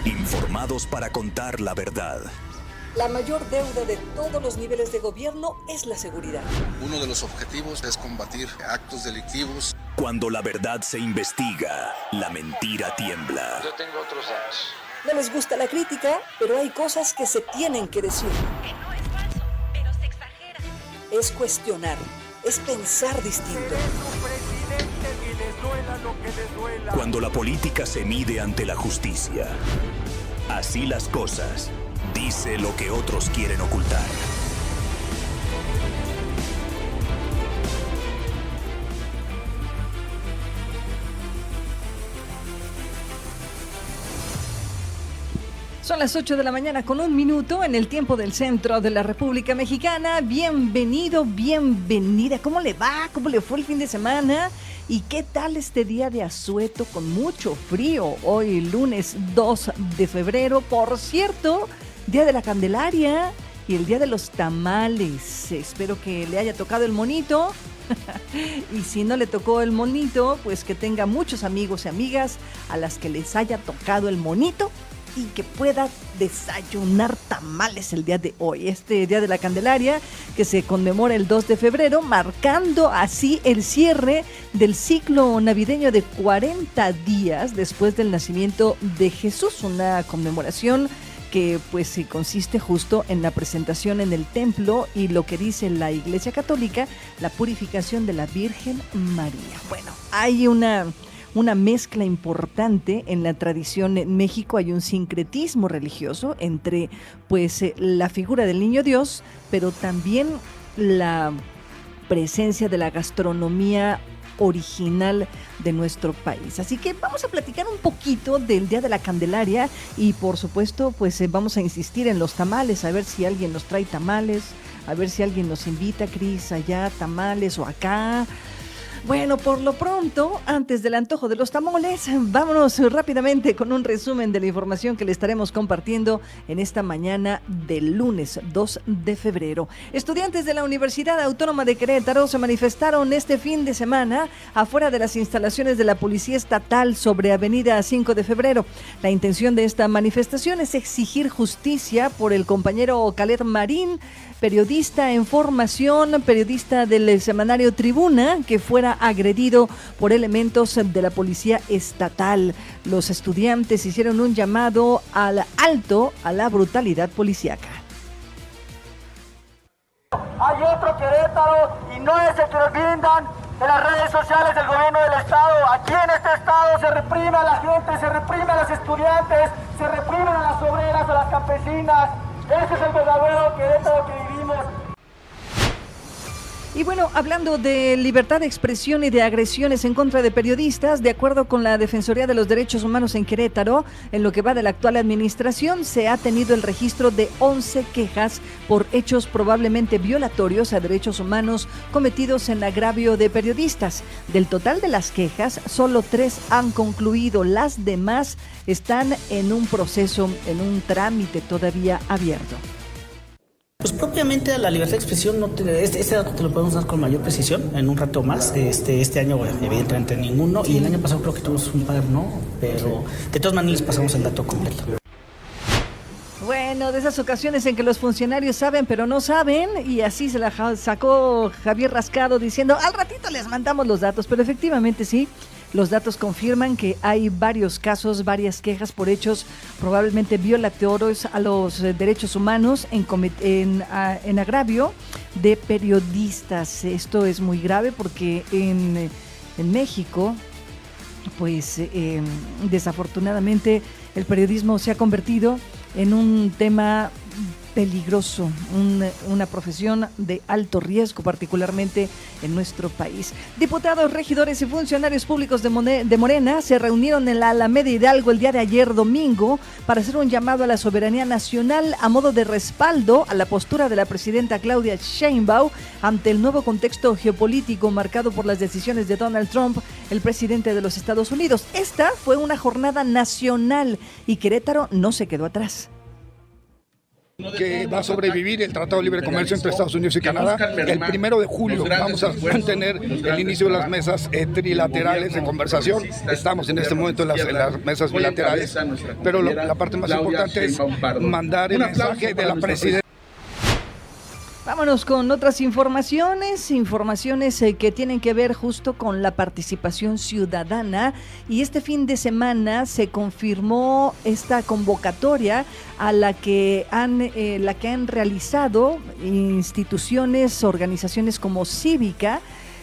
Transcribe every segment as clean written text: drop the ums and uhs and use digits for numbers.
Informados para contar la verdad. La mayor deuda de todos los niveles de gobierno es la seguridad. Uno de los objetivos es combatir actos delictivos. Cuando la verdad se investiga, la mentira tiembla. Yo tengo otros datos. No les gusta la crítica, pero hay cosas que se tienen que decir. Que no es falso, pero se exagera. Es cuestionar, es pensar distinto. Cuando la política se mide ante la justicia. Así las cosas. Dice lo que otros quieren ocultar. Son las 8 de la mañana con 1 minuto en el tiempo del centro de la República Mexicana. Bienvenido, bienvenida. ¿Cómo le va? ¿Cómo le fue el fin de semana? ¿Y qué tal este día de asueto con mucho frío? Hoy lunes 2 de febrero. Por cierto, Día de la Candelaria y el Día de los Tamales. Espero que le haya tocado el monito. Y si no le tocó el monito, pues que tenga muchos amigos y amigas a las que les haya tocado el monito y que pueda desayunar tamales el día de hoy, este Día de la Candelaria que se conmemora el 2 de febrero, marcando así el cierre del ciclo navideño de 40 días después del nacimiento de Jesús, una conmemoración que pues consiste justo en la presentación en el templo y lo que dice la Iglesia Católica, la purificación de la Virgen María. Bueno, hay una mezcla importante en la tradición en México, hay un sincretismo religioso entre pues la figura del niño Dios, pero también la presencia de la gastronomía original de nuestro país. Así que vamos a platicar un poquito del Día de la Candelaria y por supuesto pues vamos a insistir en los tamales, a ver si alguien nos trae tamales, a ver si alguien nos invita, Cris, allá tamales o acá. Bueno, por lo pronto, antes del antojo de los tamales, vámonos rápidamente con un resumen de la información que le estaremos compartiendo en esta mañana del lunes 2 de febrero. Estudiantes de la Universidad Autónoma de Querétaro se manifestaron este fin de semana afuera de las instalaciones de la Policía Estatal sobre Avenida 5 de febrero. La intención de esta manifestación es exigir justicia por el compañero Khaled Marín, periodista en formación, periodista del semanario Tribuna, que fuera agredido por elementos de la Policía Estatal. Los estudiantes hicieron un llamado al alto a la brutalidad policíaca. Hay otro Querétaro y no es el que nos brindan en las redes sociales del gobierno del estado. Aquí en este estado se reprime a la gente, se reprime a los estudiantes, se reprimen a las obreras, a las campesinas. Ese es el verdadero Querétaro que vivimos. Y bueno, hablando de libertad de expresión y de agresiones en contra de periodistas, de acuerdo con la Defensoría de los Derechos Humanos en Querétaro, en lo que va de la actual administración, se ha tenido el registro de 11 quejas por hechos probablemente violatorios a derechos humanos cometidos en agravio de periodistas. Del total de las quejas, solo 3 han concluido, las demás están en un proceso, en un trámite todavía abierto. Pues propiamente a la libertad de expresión, este dato te lo podemos dar con mayor precisión en un rato más. Este año, bueno, evidentemente ninguno, y el año pasado creo que tuvimos un par, ¿no? Pero de todas maneras les pasamos el dato completo. Bueno, de esas ocasiones en que los funcionarios saben pero no saben, y así se la sacó Javier Rascado diciendo, al ratito les mandamos los datos, pero efectivamente sí. Los datos confirman que hay varios casos, varias quejas por hechos probablemente violatorios a los derechos humanos en agravio de periodistas. Esto es muy grave porque en México, pues desafortunadamente el periodismo se ha convertido en un tema peligroso, una profesión de alto riesgo, particularmente en nuestro país. Diputados, regidores y funcionarios públicos de Morena se reunieron en la Alameda Hidalgo el día de ayer domingo para hacer un llamado a la soberanía nacional a modo de respaldo a la postura de la presidenta Claudia Sheinbaum ante el nuevo contexto geopolítico marcado por las decisiones de Donald Trump, el presidente de los Estados Unidos. Esta fue una jornada nacional y Querétaro no se quedó atrás. que va a sobrevivir el Tratado de Libre Comercio entre Estados Unidos y Canadá. El 1 de julio vamos a mantener el inicio de las mesas trilaterales de conversación. Estamos en este momento en las mesas bilaterales, pero la parte más importante es mandar el mensaje de la presidencia. Vámonos con otras informaciones que tienen que ver justo con la participación ciudadana, y este fin de semana se confirmó esta convocatoria a la que han realizado instituciones, organizaciones como Cívica.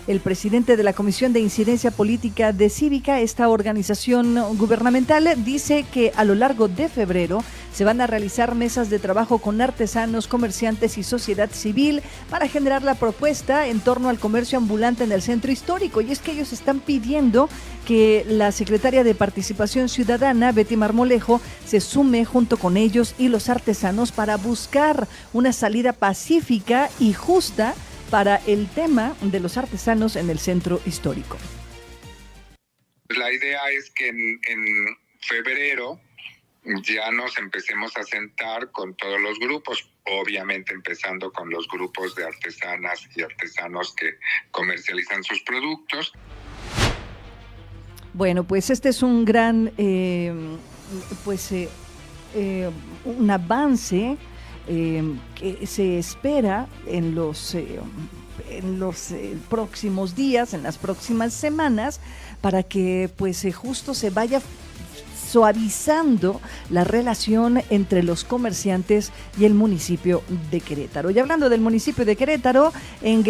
El presidente de la Comisión de Incidencia Política de Cívica, esta organización gubernamental, dice que a lo largo de febrero se van a realizar mesas de trabajo con artesanos, comerciantes y sociedad civil para generar la propuesta en torno al comercio ambulante en el centro histórico. Y es que ellos están pidiendo que la secretaria de Participación Ciudadana, Betty Marmolejo, se sume junto con ellos y los artesanos para buscar una salida pacífica y justa para el tema de los artesanos en el centro histórico. La idea es que en febrero ya nos empecemos a sentar con todos los grupos, obviamente empezando con los grupos de artesanas y artesanos que comercializan sus productos. Bueno, pues este es un gran un avance que se espera en los próximos días, en las próximas semanas, para que pues justo se vaya suavizando la relación entre los comerciantes y el municipio de Querétaro. Y hablando del municipio de Querétaro, en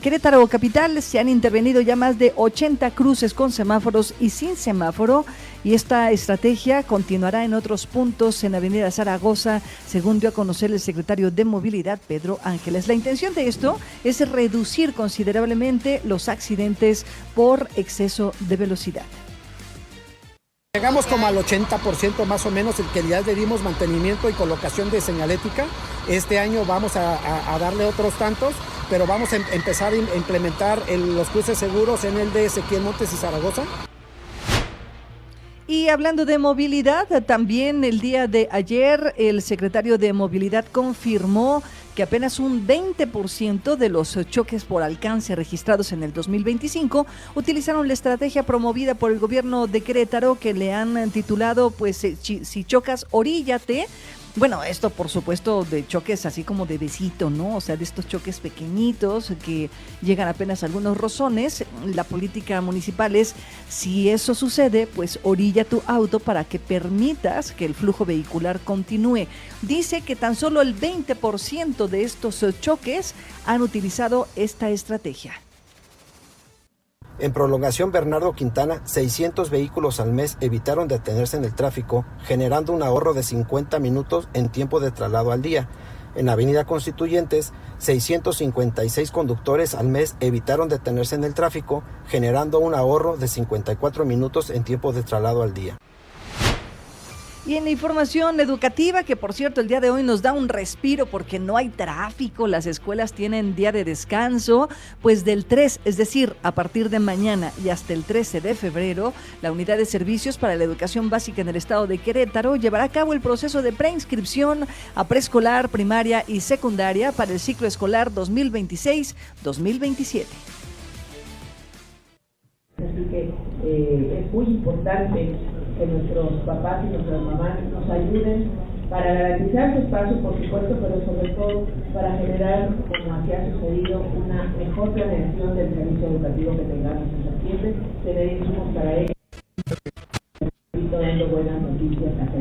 Querétaro capital se han intervenido ya más de 80 cruces con semáforos y sin semáforo, y esta estrategia continuará en otros puntos en Avenida Zaragoza, según dio a conocer el secretario de Movilidad, Pedro Ángeles. La intención de esto es reducir considerablemente los accidentes por exceso de velocidad. Llegamos como al 80% más o menos, el que ya le dimos mantenimiento y colocación de señalética. Este año vamos a darle otros tantos, pero vamos a empezar a implementar los cruces seguros en el de Ezequiel Montes y Zaragoza. Y hablando de movilidad, también el día de ayer el secretario de Movilidad confirmó que apenas un 20% de los choques por alcance registrados en el 2025 utilizaron la estrategia promovida por el gobierno de Querétaro, que le han titulado pues si chocas, oríllate. Bueno, esto por supuesto de choques así como de besito, ¿no? O sea, de estos choques pequeñitos que llegan apenas a algunos rozones. La política municipal es, si eso sucede, pues orilla tu auto para que permitas que el flujo vehicular continúe. Dice que tan solo el 20% de estos choques han utilizado esta estrategia. En prolongación Bernardo Quintana, 600 vehículos al mes evitaron detenerse en el tráfico, generando un ahorro de 50 minutos en tiempo de traslado al día. En Avenida Constituyentes, 656 conductores al mes evitaron detenerse en el tráfico, generando un ahorro de 54 minutos en tiempo de traslado al día. Y en la información educativa, que por cierto el día de hoy nos da un respiro porque no hay tráfico, las escuelas tienen día de descanso, pues del 3, es decir, a partir de mañana y hasta el 13 de febrero, la Unidad de Servicios para la Educación Básica en el Estado de Querétaro llevará a cabo el proceso de preinscripción a preescolar, primaria y secundaria para el ciclo escolar 2026-2027. Así que es muy importante que nuestros papás y nuestras mamás nos ayuden para garantizar su espacio, por supuesto, pero sobre todo para generar, como aquí ha sucedido, una mejor planeación del servicio educativo que tengamos en septiembre, tener insumos para ello y dando buenas noticias a gente.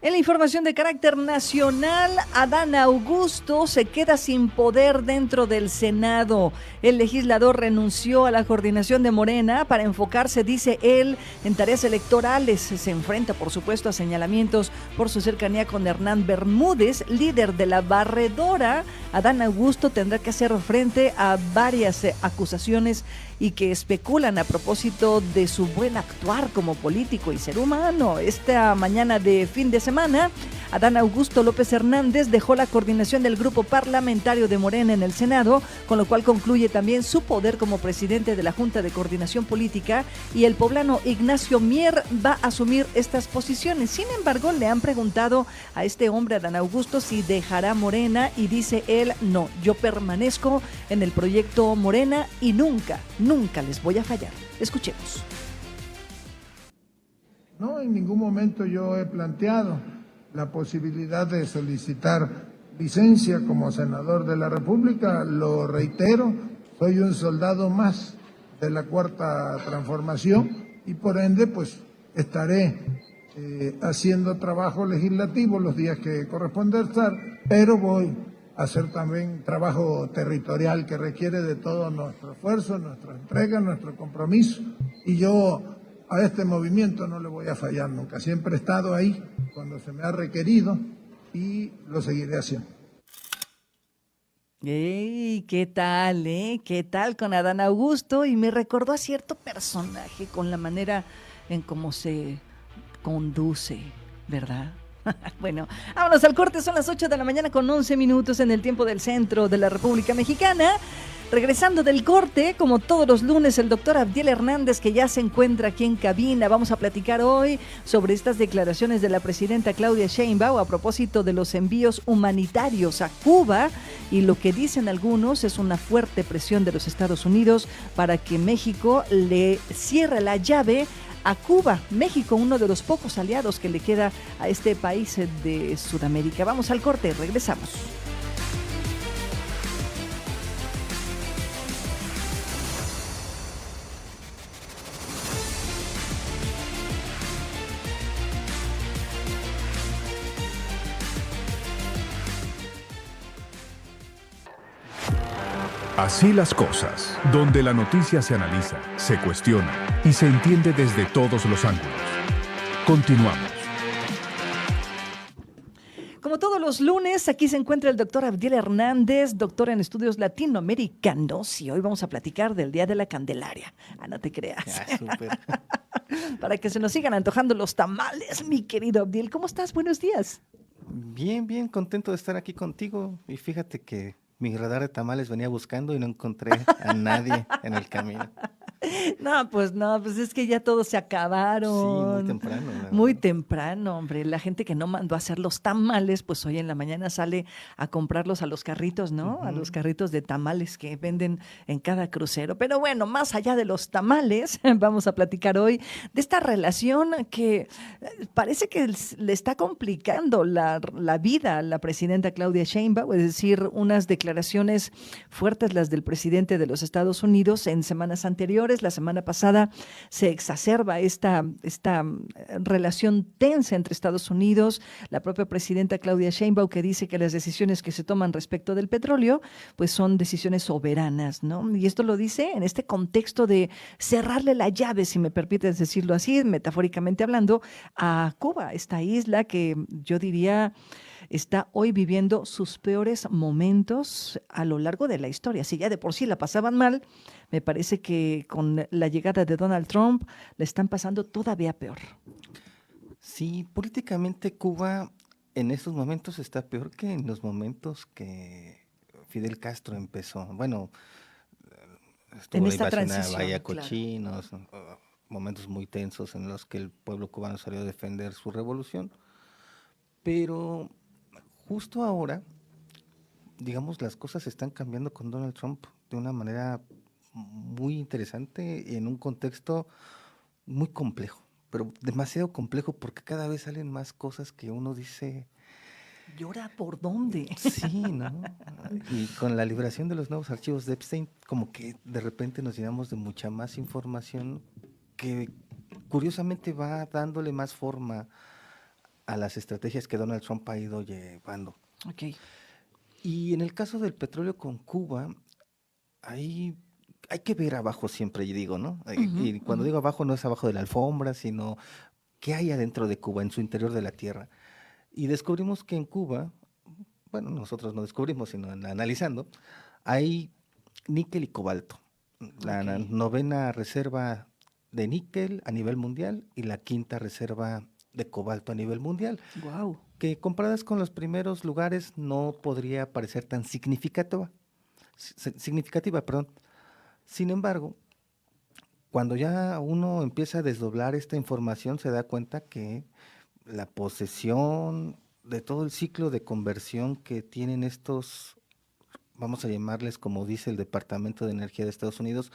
En la información de carácter nacional, Adán Augusto se queda sin poder dentro del Senado. El legislador renunció a la coordinación de Morena para enfocarse, dice él, en tareas electorales. Se enfrenta, por supuesto, a señalamientos por su cercanía con Hernán Bermúdez, líder de la barredora. Adán Augusto tendrá que hacer frente a varias acusaciones y que especulan a propósito de su buen actuar como político y ser humano. Esta mañana de fin de semana, Adán Augusto López Hernández dejó la coordinación del grupo parlamentario de Morena en el Senado, con lo cual concluye también su poder como presidente de la Junta de Coordinación Política, y el poblano Ignacio Mier va a asumir estas posiciones. Sin embargo, le han preguntado a este hombre, Adán Augusto, si dejará Morena, y dice él: no, yo permanezco en el proyecto Morena y nunca les voy a fallar. Escuchemos. No, en ningún momento yo he planteado la posibilidad de solicitar licencia como senador de la República. Lo reitero, soy un soldado más de la Cuarta Transformación y por ende pues estaré haciendo trabajo legislativo los días que corresponde estar, pero voy a hacer también trabajo territorial que requiere de todo nuestro esfuerzo, nuestra entrega, nuestro compromiso, y yo a este movimiento no le voy a fallar nunca. Siempre he estado ahí cuando se me ha requerido y lo seguiré haciendo. ¡Ey! ¿Qué tal, ¿Qué tal con Adán Augusto? Y me recordó a cierto personaje con la manera en cómo se conduce, ¿verdad? Bueno, vámonos al corte, son las 8 de la mañana con 11 minutos en el tiempo del centro de la República Mexicana. Regresando del corte, como todos los lunes, el doctor Abdiel Hernández, que ya se encuentra aquí en cabina. Vamos a platicar hoy sobre estas declaraciones de la presidenta Claudia Sheinbaum a propósito de los envíos humanitarios a Cuba, y lo que dicen algunos es una fuerte presión de los Estados Unidos para que México le cierre la llave a Cuba. México, uno de los pocos aliados que le queda a este país de Sudamérica. Vamos al corte, regresamos. Así las cosas, donde la noticia se analiza, se cuestiona y se entiende desde todos los ángulos. Continuamos. Como todos los lunes, aquí se encuentra el doctor Abdiel Hernández, doctor en estudios latinoamericanos, y hoy vamos a platicar del Día de la Candelaria. No te creas. Súper. Para que se nos sigan antojando los tamales, mi querido Abdiel. ¿Cómo estás? Buenos días. Bien, bien, contento de estar aquí contigo. Y fíjate que mi radar de tamales venía buscando y no encontré a nadie en el camino. No, pues es que ya todos se acabaron. Sí, muy temprano. Muy temprano, hombre. La gente que no mandó a hacer los tamales, pues hoy en la mañana sale a comprarlos a los carritos, ¿no? Uh-huh. A los carritos de tamales que venden en cada crucero. Pero bueno, más allá de los tamales, vamos a platicar hoy de esta relación que parece que le está complicando la vida a la presidenta Claudia Sheinbaum, es decir, unas declaraciones fuertes las del presidente de los Estados Unidos en semanas anteriores. La semana pasada se exacerba esta relación tensa entre Estados Unidos, la propia presidenta Claudia Sheinbaum, que dice que las decisiones que se toman respecto del petróleo pues son decisiones soberanas, ¿no? Y esto lo dice en este contexto de cerrarle la llave, si me permites decirlo así, metafóricamente hablando, a Cuba, esta isla que yo diría está hoy viviendo sus peores momentos a lo largo de la historia. Si ya de por sí la pasaban mal, me parece que con la llegada de Donald Trump la están pasando todavía peor. Sí, políticamente Cuba en estos momentos está peor que en los momentos que Fidel Castro empezó. Bueno, estuvo la invasión a Bahía Cochinos, claro. Momentos muy tensos en los que el pueblo cubano salió a defender su revolución, pero justo ahora, digamos, las cosas están cambiando con Donald Trump de una manera muy interesante en un contexto muy complejo, pero demasiado complejo porque cada vez salen más cosas que uno dice... ¿Y ahora por dónde? Sí, ¿no? Y con la liberación de los nuevos archivos de Epstein, como que de repente nos llenamos de mucha más información que curiosamente va dándole más forma a las estrategias que Donald Trump ha ido llevando. Okay. Y en el caso del petróleo con Cuba, hay que ver abajo siempre, yo digo, ¿no? Uh-huh, y cuando digo abajo no es abajo de la alfombra, sino qué hay adentro de Cuba, en su interior de la tierra. Y descubrimos que en Cuba, bueno, nosotros no descubrimos, sino analizando, hay níquel y cobalto. La novena reserva de níquel a nivel mundial y la quinta reserva de cobalto a nivel mundial. Wow. Que comparadas con los primeros lugares no podría parecer tan significativa. Sin embargo, cuando ya uno empieza a desdoblar esta información, se da cuenta que la posesión de todo el ciclo de conversión que tienen estos, vamos a llamarles, como dice el Departamento de Energía de Estados Unidos,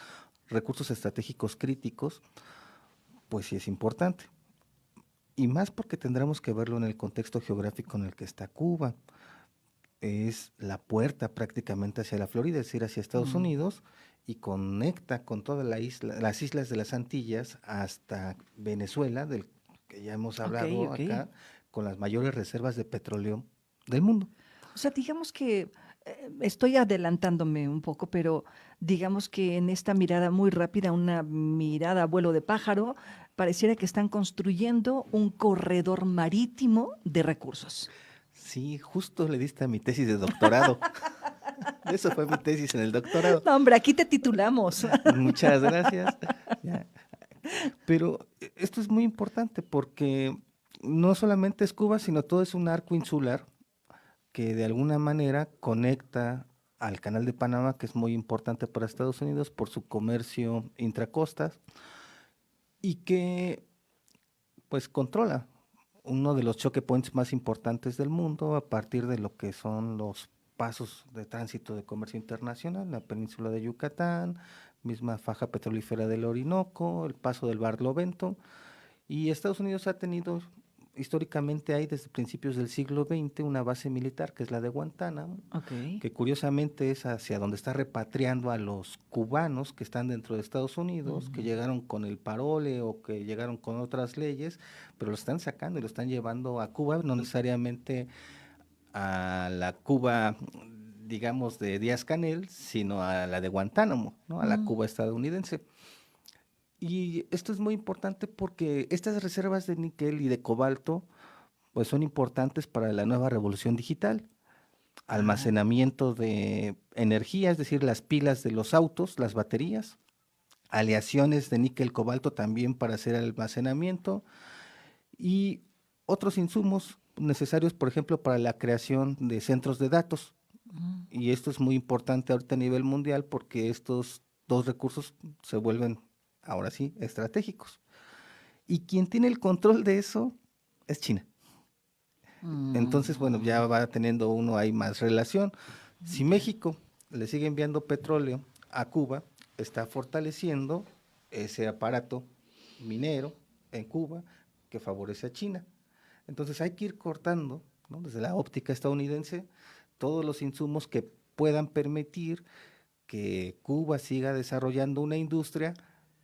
recursos estratégicos críticos, pues sí es importante. Y más porque tendremos que verlo en el contexto geográfico en el que está Cuba. Es la puerta prácticamente hacia la Florida, es decir, hacia Estados Unidos, y conecta con todas las islas de las Antillas hasta Venezuela, del que ya hemos hablado acá, con las mayores reservas de petróleo del mundo. O sea, digamos que estoy adelantándome un poco, pero digamos que en esta mirada muy rápida, una mirada a vuelo de pájaro, pareciera que están construyendo un corredor marítimo de recursos. Sí, justo le diste a mi tesis de doctorado. Eso fue mi tesis en el doctorado. No, hombre, aquí te titulamos. Muchas gracias. Ya. Pero esto es muy importante porque no solamente es Cuba, sino todo es un arco insular que de alguna manera conecta al Canal de Panamá, que es muy importante para Estados Unidos por su comercio intracostas, y que pues controla uno de los choque points más importantes del mundo a partir de lo que son los pasos de tránsito de comercio internacional, la península de Yucatán, misma faja petrolífera del Orinoco, el paso del Barlovento, y Estados Unidos ha tenido históricamente ahí desde principios del siglo XX una base militar que es la de Guantánamo, que curiosamente es hacia donde está repatriando a los cubanos que están dentro de Estados Unidos, que llegaron con el parole o que llegaron con otras leyes, pero lo están sacando y lo están llevando a Cuba, no necesariamente a la Cuba, digamos, de Díaz-Canel, sino a la de Guantánamo, ¿no? A la Cuba estadounidense. Y esto es muy importante porque estas reservas de níquel y de cobalto pues son importantes para la nueva revolución digital. Almacenamiento de energía, es decir, las pilas de los autos, las baterías, aleaciones de níquel cobalto también para hacer almacenamiento y otros insumos necesarios, por ejemplo, para la creación de centros de datos. Y esto es muy importante ahorita a nivel mundial porque estos dos recursos se vuelven ahora sí estratégicos. Y quien tiene el control de eso es China. Entonces, bueno, ya va teniendo uno ahí más relación. Si México le sigue enviando petróleo a Cuba, está fortaleciendo ese aparato minero en Cuba que favorece a China. Entonces hay que ir cortando, ¿no?, desde la óptica estadounidense, todos los insumos que puedan permitir que Cuba siga desarrollando una industria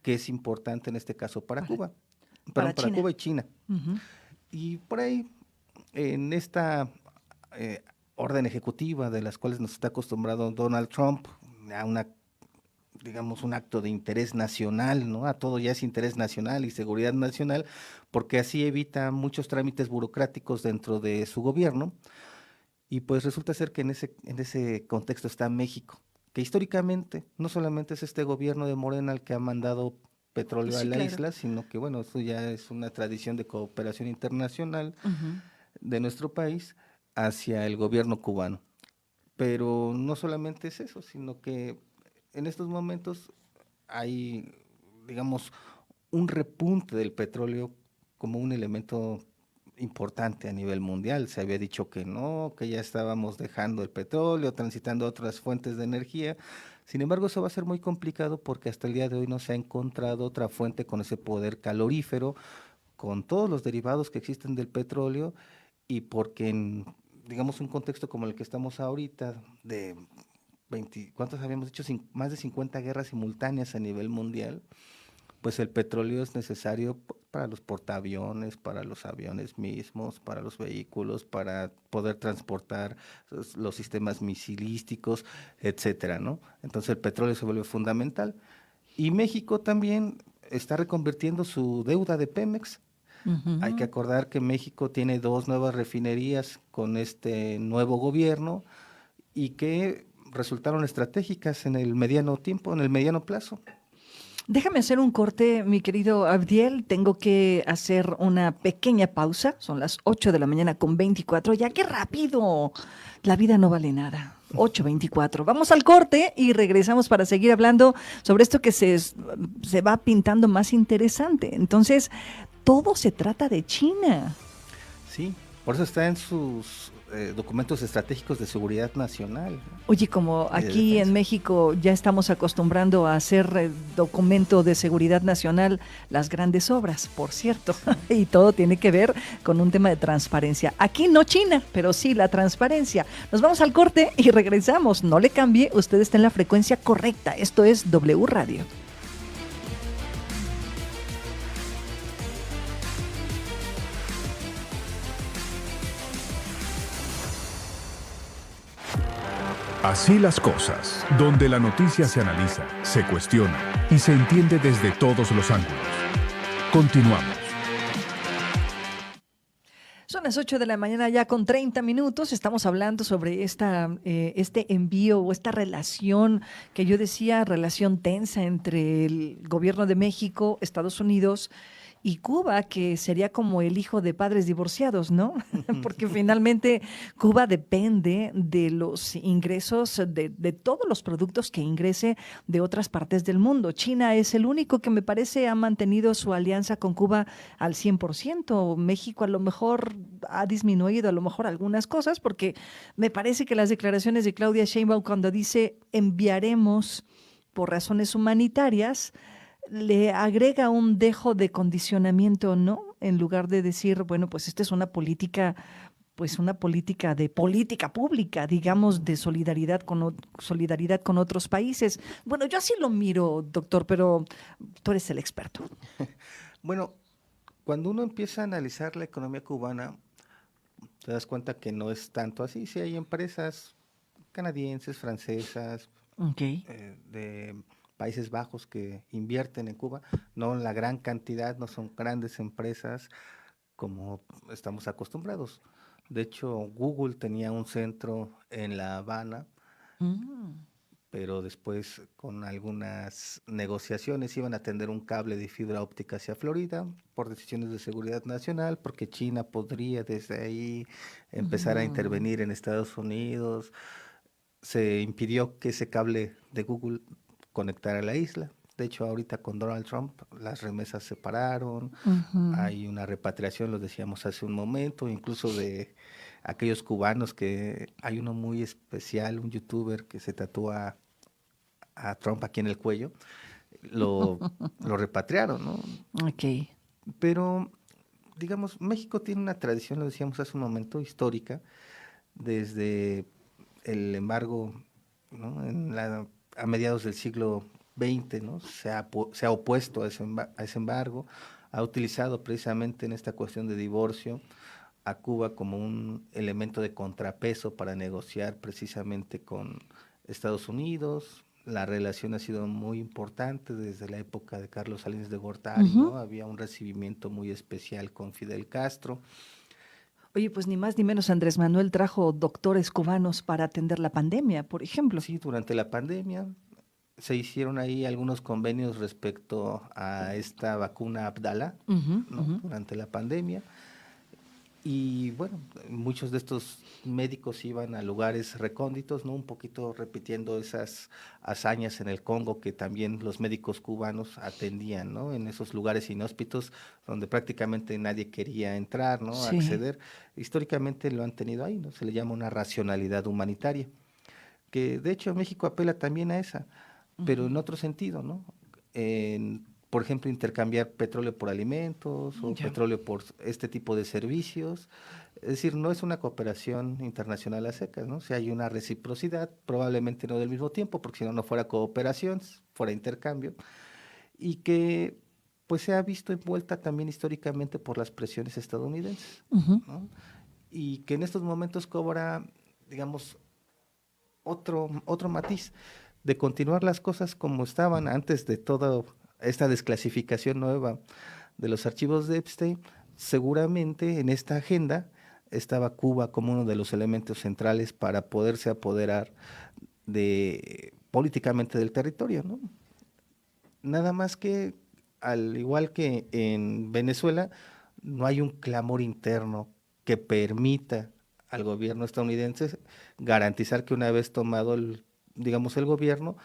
que es importante en este caso para Cuba, para Cuba y China. Y por ahí, en esta orden ejecutiva de las cuales nos está acostumbrado Donald Trump, a una, digamos, un acto de interés nacional, ¿no? A todo ya es interés nacional y seguridad nacional, porque así evita muchos trámites burocráticos dentro de su gobierno. Y pues resulta ser que en ese contexto está México, que históricamente no solamente es este gobierno de Morena el que ha mandado petróleo a la isla, sino que bueno, eso ya es una tradición de cooperación internacional de nuestro país hacia el gobierno cubano. Pero no solamente es eso, sino que en estos momentos hay, digamos, un repunte del petróleo como un elemento importante a nivel mundial. Se había dicho que no, que ya estábamos dejando el petróleo, transitando otras fuentes de energía. Sin embargo, eso va a ser muy complicado porque hasta el día de hoy no se ha encontrado otra fuente con ese poder calorífero, con todos los derivados que existen del petróleo, y porque en, digamos, un contexto como el que estamos ahorita, de ¿cuántos habíamos dicho? Más de 50 guerras simultáneas a nivel mundial, pues el petróleo es necesario para los portaaviones, para los aviones mismos, para los vehículos, para poder transportar los sistemas misilísticos, etcétera, ¿no? Entonces el petróleo se vuelve fundamental. Y México también está reconvirtiendo su deuda de Pemex. Hay que acordar que México tiene 2 nuevas refinerías con este nuevo gobierno y que resultaron estratégicas en el mediano tiempo, en el mediano plazo. Déjame hacer un corte, mi querido Abdiel. Tengo que hacer una pequeña pausa. Son las 8 de la mañana con 24. Ya, qué rápido. La vida no vale nada. 8:24. Vamos al corte y regresamos para seguir hablando sobre esto que se va pintando más interesante. Entonces, todo se trata de China. Sí, por eso está en sus documentos estratégicos de seguridad nacional. Oye, como aquí en México ya estamos acostumbrando a hacer documento de seguridad nacional las grandes obras, por cierto, y todo tiene que ver con un tema de transparencia. Aquí no China, pero sí la transparencia. Nos vamos al corte y regresamos. No le cambie, usted está en la frecuencia correcta. Esto es W Radio. Así las cosas, donde la noticia se analiza, se cuestiona y se entiende desde todos los ángulos. Continuamos. Son las 8 de la mañana ya con 30 minutos. Estamos hablando sobre este envío o esta relación que yo decía, relación tensa entre el gobierno de México, Estados Unidos y Cuba, que sería como el hijo de padres divorciados, ¿no? Porque finalmente Cuba depende de los ingresos de todos los productos que ingrese de otras partes del mundo. China es el único que me parece ha mantenido su alianza con Cuba al 100%. México a lo mejor ha disminuido a lo mejor algunas cosas, porque me parece que las declaraciones de Claudia Sheinbaum cuando dice enviaremos por razones humanitarias, le agrega un dejo de condicionamiento, ¿no? En lugar de decir, bueno, pues esta es una política de política pública, digamos, de solidaridad con otros países. Bueno, yo así lo miro, doctor, pero tú eres el experto. Bueno, cuando uno empieza a analizar la economía cubana, te das cuenta que no es tanto así. Sí hay empresas canadienses, francesas, de Países Bajos que invierten en Cuba, no en la gran cantidad, no son grandes empresas como estamos acostumbrados. De hecho, Google tenía un centro en La Habana, pero después con algunas negociaciones iban a tender un cable de fibra óptica hacia Florida por decisiones de seguridad nacional, porque China podría desde ahí empezar a intervenir en Estados Unidos. Se impidió que ese cable de Google conectar a la isla. De hecho, ahorita con Donald Trump las remesas se pararon, hay una repatriación, lo decíamos hace un momento, incluso de aquellos cubanos que hay uno muy especial, un youtuber que se tatúa a Trump aquí en el cuello, lo repatriaron, ¿no? Ok. Pero, digamos, México tiene una tradición, lo decíamos hace un momento, histórica, desde el embargo, ¿no? A mediados del siglo XX, ¿no? Se ha opuesto a ese embargo, ha utilizado precisamente en esta cuestión de divorcio a Cuba como un elemento de contrapeso para negociar precisamente con Estados Unidos. La relación ha sido muy importante desde la época de Carlos Salinas de Gortari, ¿no? Había un recibimiento muy especial con Fidel Castro. Oye, pues ni más ni menos Andrés Manuel trajo doctores cubanos para atender la pandemia, por ejemplo. Sí, durante la pandemia se hicieron ahí algunos convenios respecto a esta vacuna Abdala, ¿no? Durante la pandemia. Y bueno, muchos de estos médicos iban a lugares recónditos, ¿no? Un poquito repitiendo esas hazañas en el Congo que también los médicos cubanos atendían, ¿no? En esos lugares inhóspitos donde prácticamente nadie quería entrar, ¿no? Sí. Acceder. Históricamente lo han tenido ahí, ¿no? Se le llama una racionalidad humanitaria, que de hecho México apela también a esa, pero en otro sentido, ¿no? Por ejemplo, intercambiar petróleo por alimentos o petróleo por este tipo de servicios. Es decir, no es una cooperación internacional a secas, ¿no? Si hay una reciprocidad, probablemente no del mismo tiempo, porque si no, no fuera cooperación, fuera intercambio, y que pues se ha visto envuelta también históricamente por las presiones estadounidenses, ¿no? Y que en estos momentos cobra, digamos, otro matiz de continuar las cosas como estaban antes de todo esta desclasificación nueva de los archivos de Epstein. Seguramente en esta agenda estaba Cuba como uno de los elementos centrales para poderse apoderar políticamente del territorio, ¿no? nada más que, al igual que en Venezuela, no hay un clamor interno que permita al gobierno estadounidense garantizar que una vez tomado el gobierno,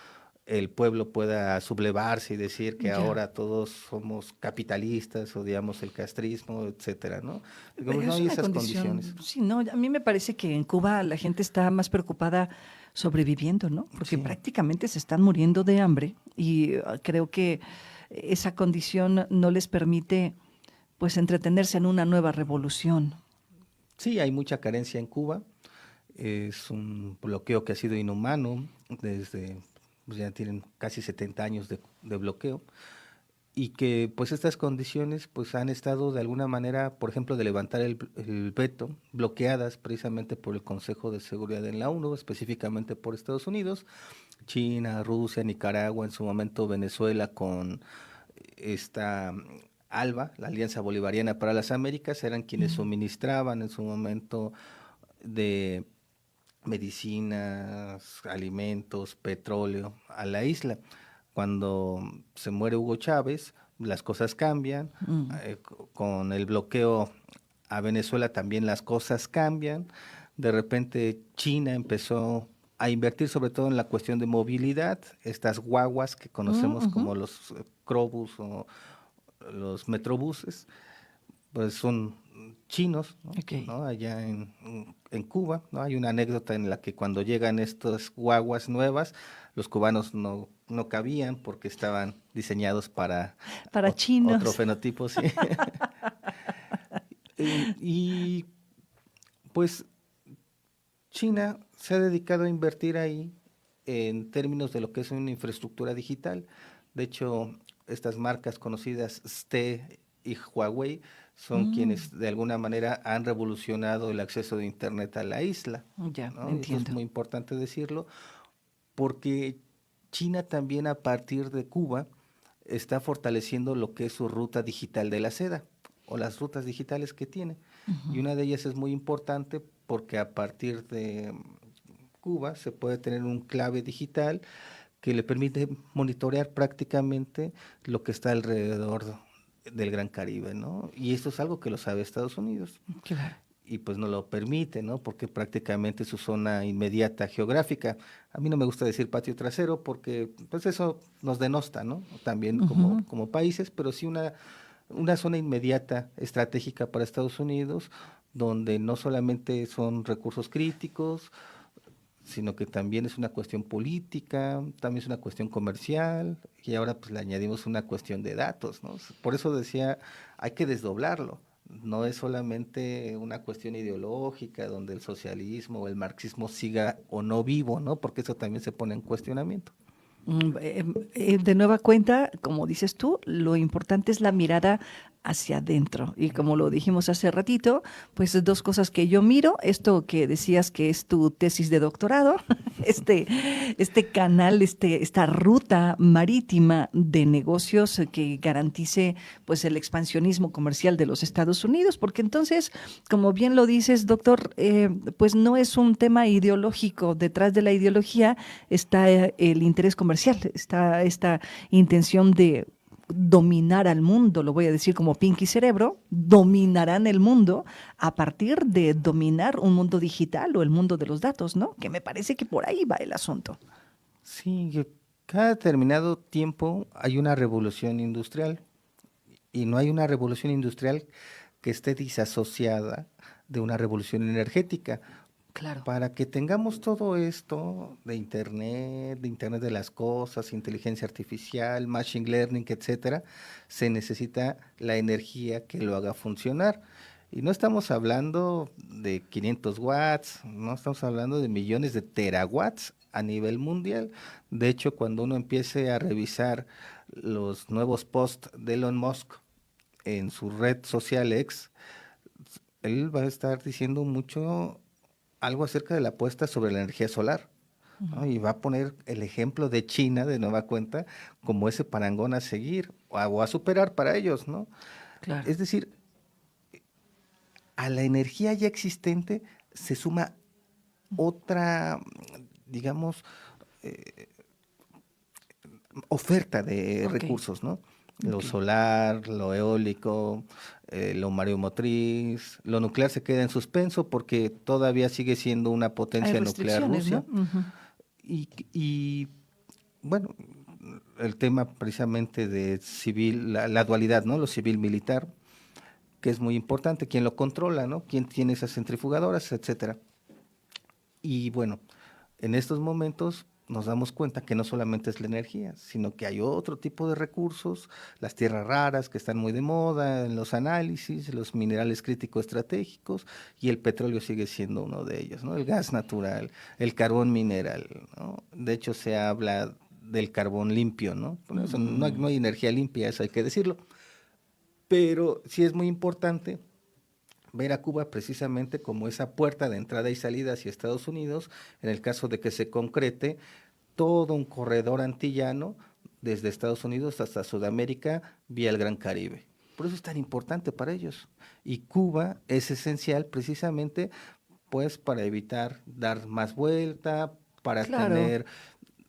el pueblo pueda sublevarse y decir que ahora todos somos capitalistas, odiamos el castrismo, etcétera, ¿no? No hay esas condiciones. Sí, no, a mí me parece que en Cuba la gente está más preocupada sobreviviendo, ¿no? Porque prácticamente se están muriendo de hambre y creo que esa condición no les permite pues entretenerse en una nueva revolución. Sí, hay mucha carencia en Cuba. Es un bloqueo que ha sido inhumano desde, pues ya tienen casi 70 años de bloqueo, y que pues estas condiciones pues han estado de alguna manera, por ejemplo, de levantar el veto, bloqueadas precisamente por el Consejo de Seguridad en la ONU, específicamente por Estados Unidos, China, Rusia, Nicaragua, en su momento Venezuela con esta ALBA, la Alianza Bolivariana para las Américas, eran quienes suministraban en su momento de medicinas, alimentos, petróleo a la isla. Cuando se muere Hugo Chávez, las cosas cambian. Con el bloqueo a Venezuela también las cosas cambian. De repente China empezó a invertir sobre todo en la cuestión de movilidad, estas guaguas que conocemos como los Crobús o los metrobuses, pues son chinos, ¿no? ¿No? Allá en Cuba, ¿no? Hay una anécdota en la que cuando llegan estas guaguas nuevas, los cubanos no cabían porque estaban diseñados para chinos. Otro fenotipo, sí. y pues China se ha dedicado a invertir ahí en términos de lo que es una infraestructura digital. De hecho, estas marcas conocidas, ST y Huawei, son quienes de alguna manera han revolucionado el acceso de Internet a la isla. Ya, ¿no? entiendo. Eso es muy importante decirlo, porque China también a partir de Cuba está fortaleciendo lo que es su ruta digital de la seda, o las rutas digitales que tiene. Y una de ellas es muy importante porque a partir de Cuba se puede tener un clave digital que le permite monitorear prácticamente lo que está alrededor del Gran Caribe, ¿no? Y esto es algo que lo sabe Estados Unidos. Claro. Y pues no lo permite, ¿no? Porque prácticamente es su zona inmediata geográfica. A mí no me gusta decir patio trasero porque pues eso nos denosta, ¿no? También como países, pero sí una zona inmediata estratégica para Estados Unidos, donde no solamente son recursos críticos, sino que también es una cuestión política, también es una cuestión comercial, y ahora pues le añadimos una cuestión de datos, ¿no? Por eso decía, hay que desdoblarlo. No es solamente una cuestión ideológica donde el socialismo o el marxismo siga o no vivo, ¿no? Porque eso también se pone en cuestionamiento. De nueva cuenta, como dices tú, lo importante es la mirada hacia adentro. Y como lo dijimos hace ratito, pues dos cosas que yo miro, esto que decías que es tu tesis de doctorado, este canal, esta ruta marítima de negocios que garantice pues el expansionismo comercial de los Estados Unidos, porque entonces, como bien lo dices, doctor, pues no es un tema ideológico. Detrás de la ideología está el interés comercial, está esta intención de dominar al mundo, lo voy a decir como Pinky Cerebro, dominarán el mundo a partir de dominar un mundo digital o el mundo de los datos, ¿no? Que me parece que por ahí va el asunto. Sí, cada determinado tiempo hay una revolución industrial y no hay una revolución industrial que esté disasociada de una revolución energética. Claro. Para que tengamos todo esto de Internet de las cosas, inteligencia artificial, machine learning, etcétera, se necesita la energía que lo haga funcionar. Y no estamos hablando de 500 watts, no estamos hablando de millones de terawatts a nivel mundial. De hecho, cuando uno empiece a revisar los nuevos posts de Elon Musk en su red social X, él va a estar diciendo algo acerca de la apuesta sobre la energía solar, ¿no? Y va a poner el ejemplo de China, de nueva cuenta, como ese parangón a seguir o a superar para ellos, ¿no? Claro. Es decir, a la energía ya existente se suma otra, digamos, oferta de recursos, ¿no? Lo solar, lo eólico, lo mareomotriz, lo nuclear se queda en suspenso porque todavía sigue siendo una potencia nuclear Rusia. ¿No? Y bueno, el tema precisamente de civil, la dualidad, ¿no? Lo civil-militar, que es muy importante, quién lo controla, ¿no? Quién tiene esas centrifugadoras, etcétera. Y bueno, en estos momentos nos damos cuenta que no solamente es la energía, sino que hay otro tipo de recursos, las tierras raras que están muy de moda en los análisis, los minerales críticos estratégicos, y el petróleo sigue siendo uno de ellos, ¿no? El gas natural, el carbón mineral, ¿no? De hecho se habla del carbón limpio, ¿no? Por eso no hay energía limpia, eso hay que decirlo. Pero sí es muy importante ver a Cuba precisamente como esa puerta de entrada y salida hacia Estados Unidos, en el caso de que se concrete todo un corredor antillano desde Estados Unidos hasta Sudamérica vía el Gran Caribe. Por eso es tan importante para ellos. Y Cuba es esencial precisamente pues para evitar dar más vuelta, para tener,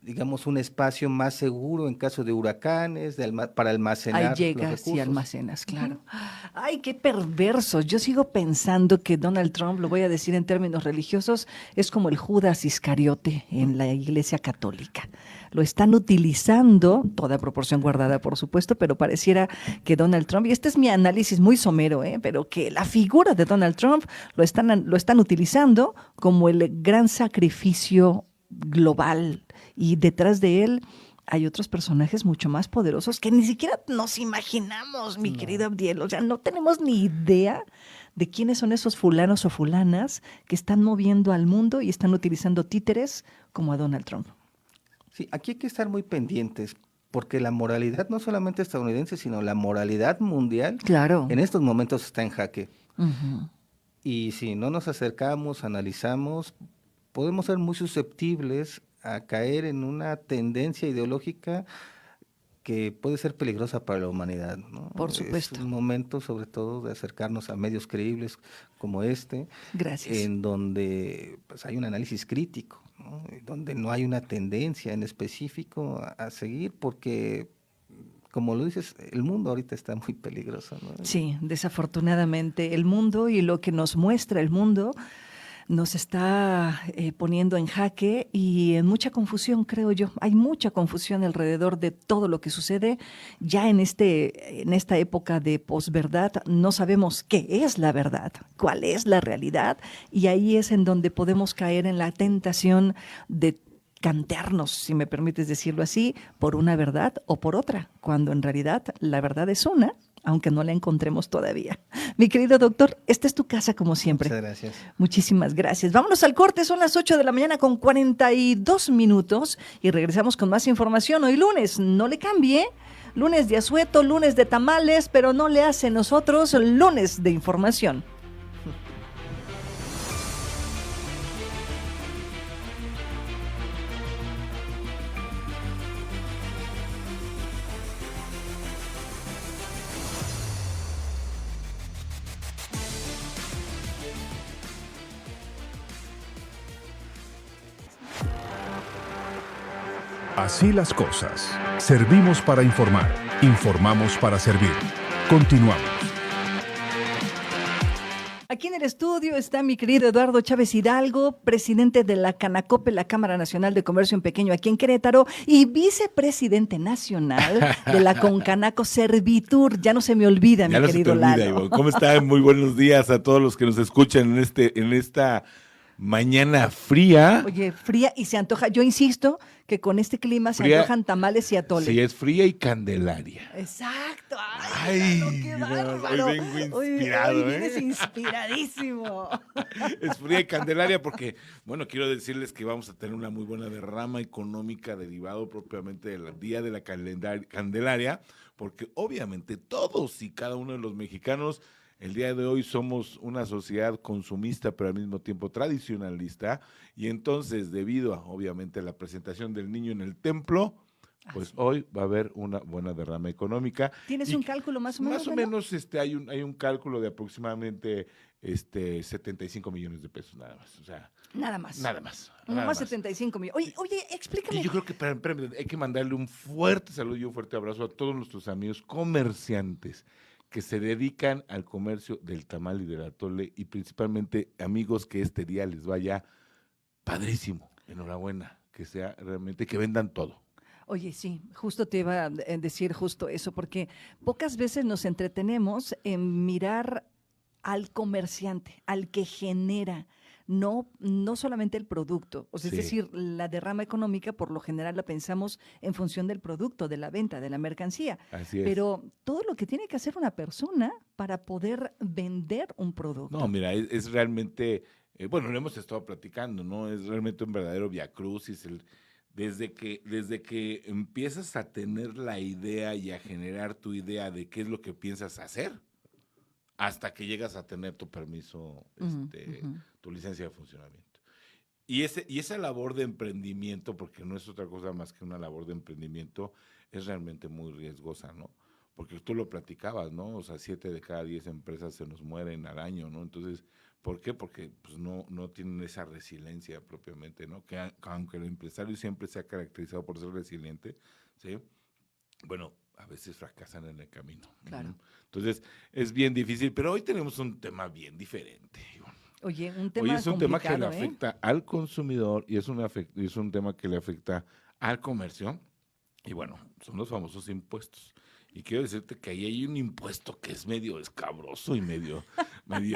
digamos, un espacio más seguro en caso de huracanes, para almacenar Ahí llegas los recursos. y almacenas, claro. Ay, qué perversos. Yo sigo pensando que Donald Trump, lo voy a decir en términos religiosos, es como el Judas Iscariote en la Iglesia Católica. Lo están utilizando, toda proporción guardada, por supuesto, pero pareciera que Donald Trump, y este es mi análisis muy somero, pero que la figura de Donald Trump lo están utilizando como el gran sacrificio global, y detrás de él hay otros personajes mucho más poderosos que ni siquiera nos imaginamos, mi querido Abdiel. O sea, no tenemos ni idea de quiénes son esos fulanos o fulanas que están moviendo al mundo y están utilizando títeres como a Donald Trump. Sí, aquí hay que estar muy pendientes, porque la moralidad no solamente estadounidense, sino la moralidad mundial, en estos momentos está en jaque. Y si no nos acercamos, analizamos, podemos ser muy susceptibles a caer en una tendencia ideológica que puede ser peligrosa para la humanidad, ¿no? Por supuesto. Es un momento sobre todo de acercarnos a medios creíbles como este, en donde pues, hay un análisis crítico, ¿no? Donde no hay una tendencia en específico a seguir, porque como lo dices, el mundo ahorita está muy peligroso, ¿no? Sí, desafortunadamente el mundo y lo que nos muestra el mundo nos está poniendo en jaque y en mucha confusión, creo yo. Hay mucha confusión alrededor de todo lo que sucede. Ya en esta época de posverdad no sabemos qué es la verdad, cuál es la realidad, y ahí es en donde podemos caer en la tentación de cantearnos, si me permites decirlo así, por una verdad o por otra, cuando en realidad la verdad es una, aunque no la encontremos todavía. Mi querido doctor, esta es tu casa como siempre. Muchas gracias. Muchísimas gracias. Vámonos al corte, son las 8 de la mañana con 42 minutos y regresamos con más información. Hoy lunes, no le cambie, lunes de asueto, lunes de tamales, pero no le hace nosotros lunes de información. Así las cosas. Servimos para informar. Informamos para servir. Continuamos. Aquí en el estudio está mi querido Eduardo Chávez Hidalgo, presidente de la Canacope, la Cámara Nacional de Comercio en Pequeño aquí en Querétaro, y vicepresidente nacional de la Concanaco Servitur. Ya no se me olvida, ya mi no querido se te olvida, Lalo. Ivonne. ¿Cómo están? Muy buenos días a todos los que nos escuchan en esta mañana fría. Oye, fría y se antoja. Yo insisto que con este clima se antojan tamales y atole. Sí, es fría y candelaria. Exacto. Ay, qué no, bárbaro. hoy vengo inspirado. Hoy vienes inspiradísimo. Es fría y candelaria porque, bueno, quiero decirles que vamos a tener una muy buena derrama económica derivado propiamente del Día de la Candelaria, porque obviamente todos y cada uno de los mexicanos el día de hoy somos una sociedad consumista, pero al mismo tiempo tradicionalista, y entonces, debido a, obviamente, la presentación del niño en el templo, pues hoy va a haber una buena derrama económica. ¿Tienes un cálculo más o menos? Más o menos hay un cálculo de aproximadamente 75 millones de pesos nada más. O sea, nada más. Nada más. Nada más 75 millones. Oye, explícame. Y yo creo que hay que mandarle un fuerte saludo y un fuerte abrazo a todos nuestros amigos comerciantes que se dedican al comercio del tamal y del atole, y principalmente amigos que este día les vaya padrísimo. Enhorabuena, que sea realmente, que vendan todo. Oye, sí, justo te iba a decir justo eso, porque pocas veces nos entretenemos en mirar al comerciante, al que genera, no solamente el producto. O sea, Sí. es decir, la derrama económica por lo general la pensamos en función del producto, de la venta, de la mercancía. Así es. Pero todo lo que tiene que hacer una persona para poder vender un producto. No, mira, es realmente, bueno, lo hemos estado platicando, ¿no? Es realmente un verdadero viacrucis. Desde que empiezas a tener la idea y a generar tu idea de qué es lo que piensas hacer, hasta que llegas a tener tu permiso, tu licencia de funcionamiento. Y esa labor de emprendimiento, porque no es otra cosa más que una labor de emprendimiento, es realmente muy riesgosa, ¿no? Porque tú lo platicabas, ¿no? O sea, 7 de cada 10 empresas se nos mueren al año, ¿no? Entonces, ¿por qué? Porque pues, no tienen esa resiliencia propiamente, ¿no? Que aunque el empresario siempre se ha caracterizado por ser resiliente, ¿sí? Bueno, a veces fracasan en el camino. Claro. Entonces, es bien difícil, pero hoy tenemos un tema bien diferente. Oye, un tema Hoy es un tema que le complicado, afecta al consumidor y es un tema que le afecta al comercio. Y bueno, son los famosos impuestos. Y quiero decirte que ahí hay un impuesto que es medio escabroso y medio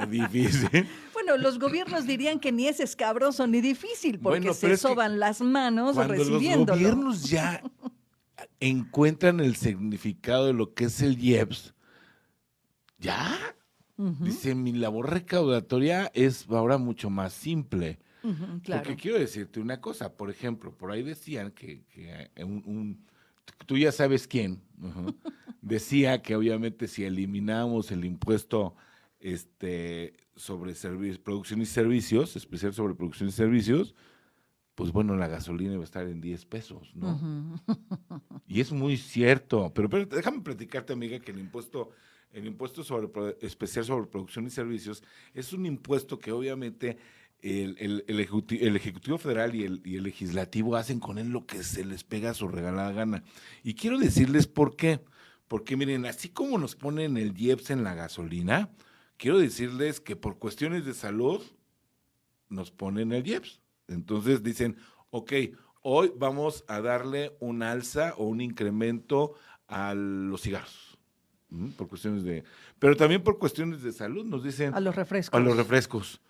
difícil. Bueno, los gobiernos dirían que ni es escabroso ni difícil, porque Bueno, pero se es que soban las manos cuando recibiéndolo. los gobiernos ya encuentran el significado de lo que es el IEPS, ya, dice, mi labor recaudatoria es ahora mucho más simple. Claro. Porque quiero decirte una cosa, por ejemplo, por ahí decían que tú ya sabes quién, decía que obviamente si eliminábamos el impuesto sobre producción y servicios, especial sobre producción y servicios, pues bueno, la gasolina iba a estar en 10 pesos, ¿no? Y es muy cierto, pero déjame platicarte, amiga, que el impuesto especial sobre producción y servicios es un impuesto que obviamente el Ejecutivo Federal y el Legislativo hacen con él lo que se les pega a su regalada gana. Y quiero decirles por qué. Porque miren, así como nos ponen el IEPS en la gasolina, quiero decirles que por cuestiones de salud nos ponen el IEPS. Entonces dicen, ok, hoy vamos a darle un alza o un incremento a los cigarros. Por cuestiones pero también por cuestiones de salud nos dicen. A los refrescos. A los refrescos.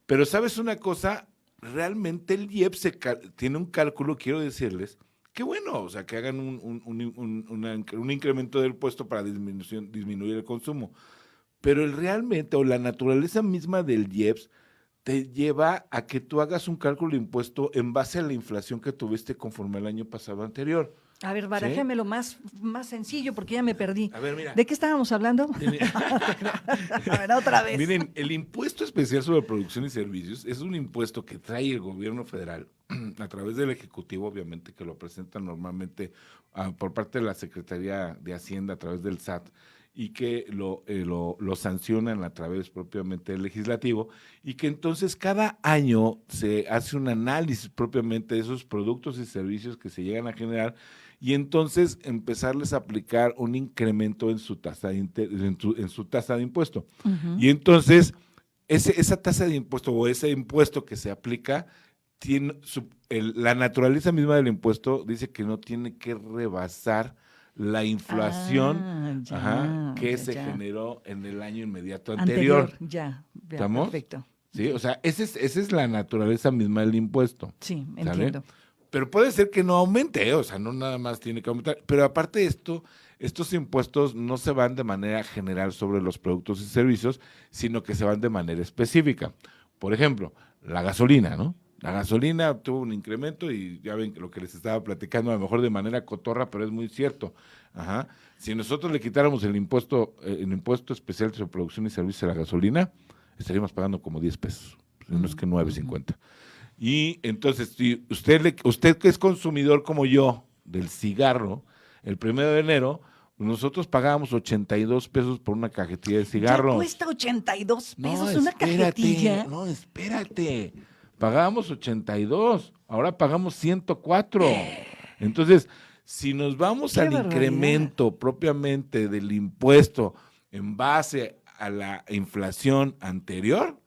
Pero ¿sabes una cosa? Realmente el IEPS tiene un cálculo, quiero decirles, que bueno, o sea, que hagan un incremento del impuesto para disminuir el consumo. Pero realmente, o la naturaleza misma del IEPS, te lleva a que tú hagas un cálculo de impuesto en base a la inflación que tuviste conforme al año pasado anterior. A ver, barájamelo más sencillo porque ya me perdí. A ver, mira. ¿De qué estábamos hablando? A ver, otra vez. Miren, el impuesto especial sobre producción y servicios es un impuesto que trae el gobierno federal a través del Ejecutivo, obviamente, que lo presenta normalmente por parte de la Secretaría de Hacienda a través del SAT, y que lo sancionan a través propiamente del Legislativo, y que entonces cada año se hace un análisis propiamente de esos productos y servicios que se llegan a generar, y entonces empezarles a aplicar un incremento en su tasa de impuesto. Y entonces esa tasa de impuesto o ese impuesto que se aplica, la naturaleza misma del impuesto dice que no tiene que rebasar la inflación que se generó en el año inmediato anterior. Ya, ¿Estamos? perfecto. Sí, o sea, esa es la naturaleza misma del impuesto. Sí, ¿sale? entiendo. Pero puede ser que no aumente, o sea, no nada más tiene que aumentar. Pero aparte de esto, estos impuestos no se van de manera general sobre los productos y servicios, sino que se van de manera específica. Por ejemplo, la gasolina, ¿no? La gasolina tuvo un incremento y ya ven lo que les estaba platicando, a lo mejor de manera cotorra, pero es muy cierto. Si nosotros le quitáramos el impuesto especial sobre producción y servicios a la gasolina, estaríamos pagando como 10 pesos, no es que 9.50. Y entonces, si usted que es consumidor como yo del cigarro, el 1 de enero Nosotros pagábamos 82 pesos por una cajetilla de cigarros. ¿Ya cuesta 82 pesos No, una cajetilla? No, espérate. Pagábamos 82, ahora pagamos 104. Entonces, si nos vamos al incremento propiamente del impuesto en base a la inflación anterior,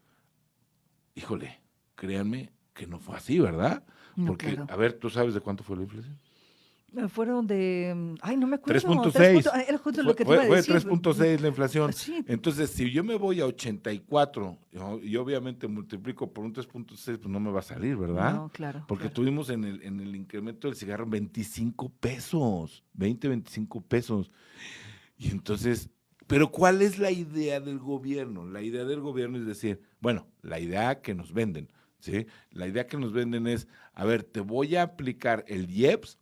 híjole, créanme que no fue así, ¿verdad? No, Porque, claro. a ver, ¿tú sabes de cuánto fue la inflación? Fueron de... Ay, no me acuerdo. 3.6. Era justo lo que te iba a Fue decir. 3.6 la inflación. Sí. Entonces, si yo me voy a 84 y obviamente multiplico por un 3.6, pues no me va a salir, ¿verdad? No, claro. Porque tuvimos en el incremento del cigarro 25 pesos, 25 pesos. Y entonces, pero ¿cuál es la idea del gobierno? La idea del gobierno es decir, bueno, la idea que nos venden, ¿sí? La idea que nos venden es, a ver, te voy a aplicar el IEPS,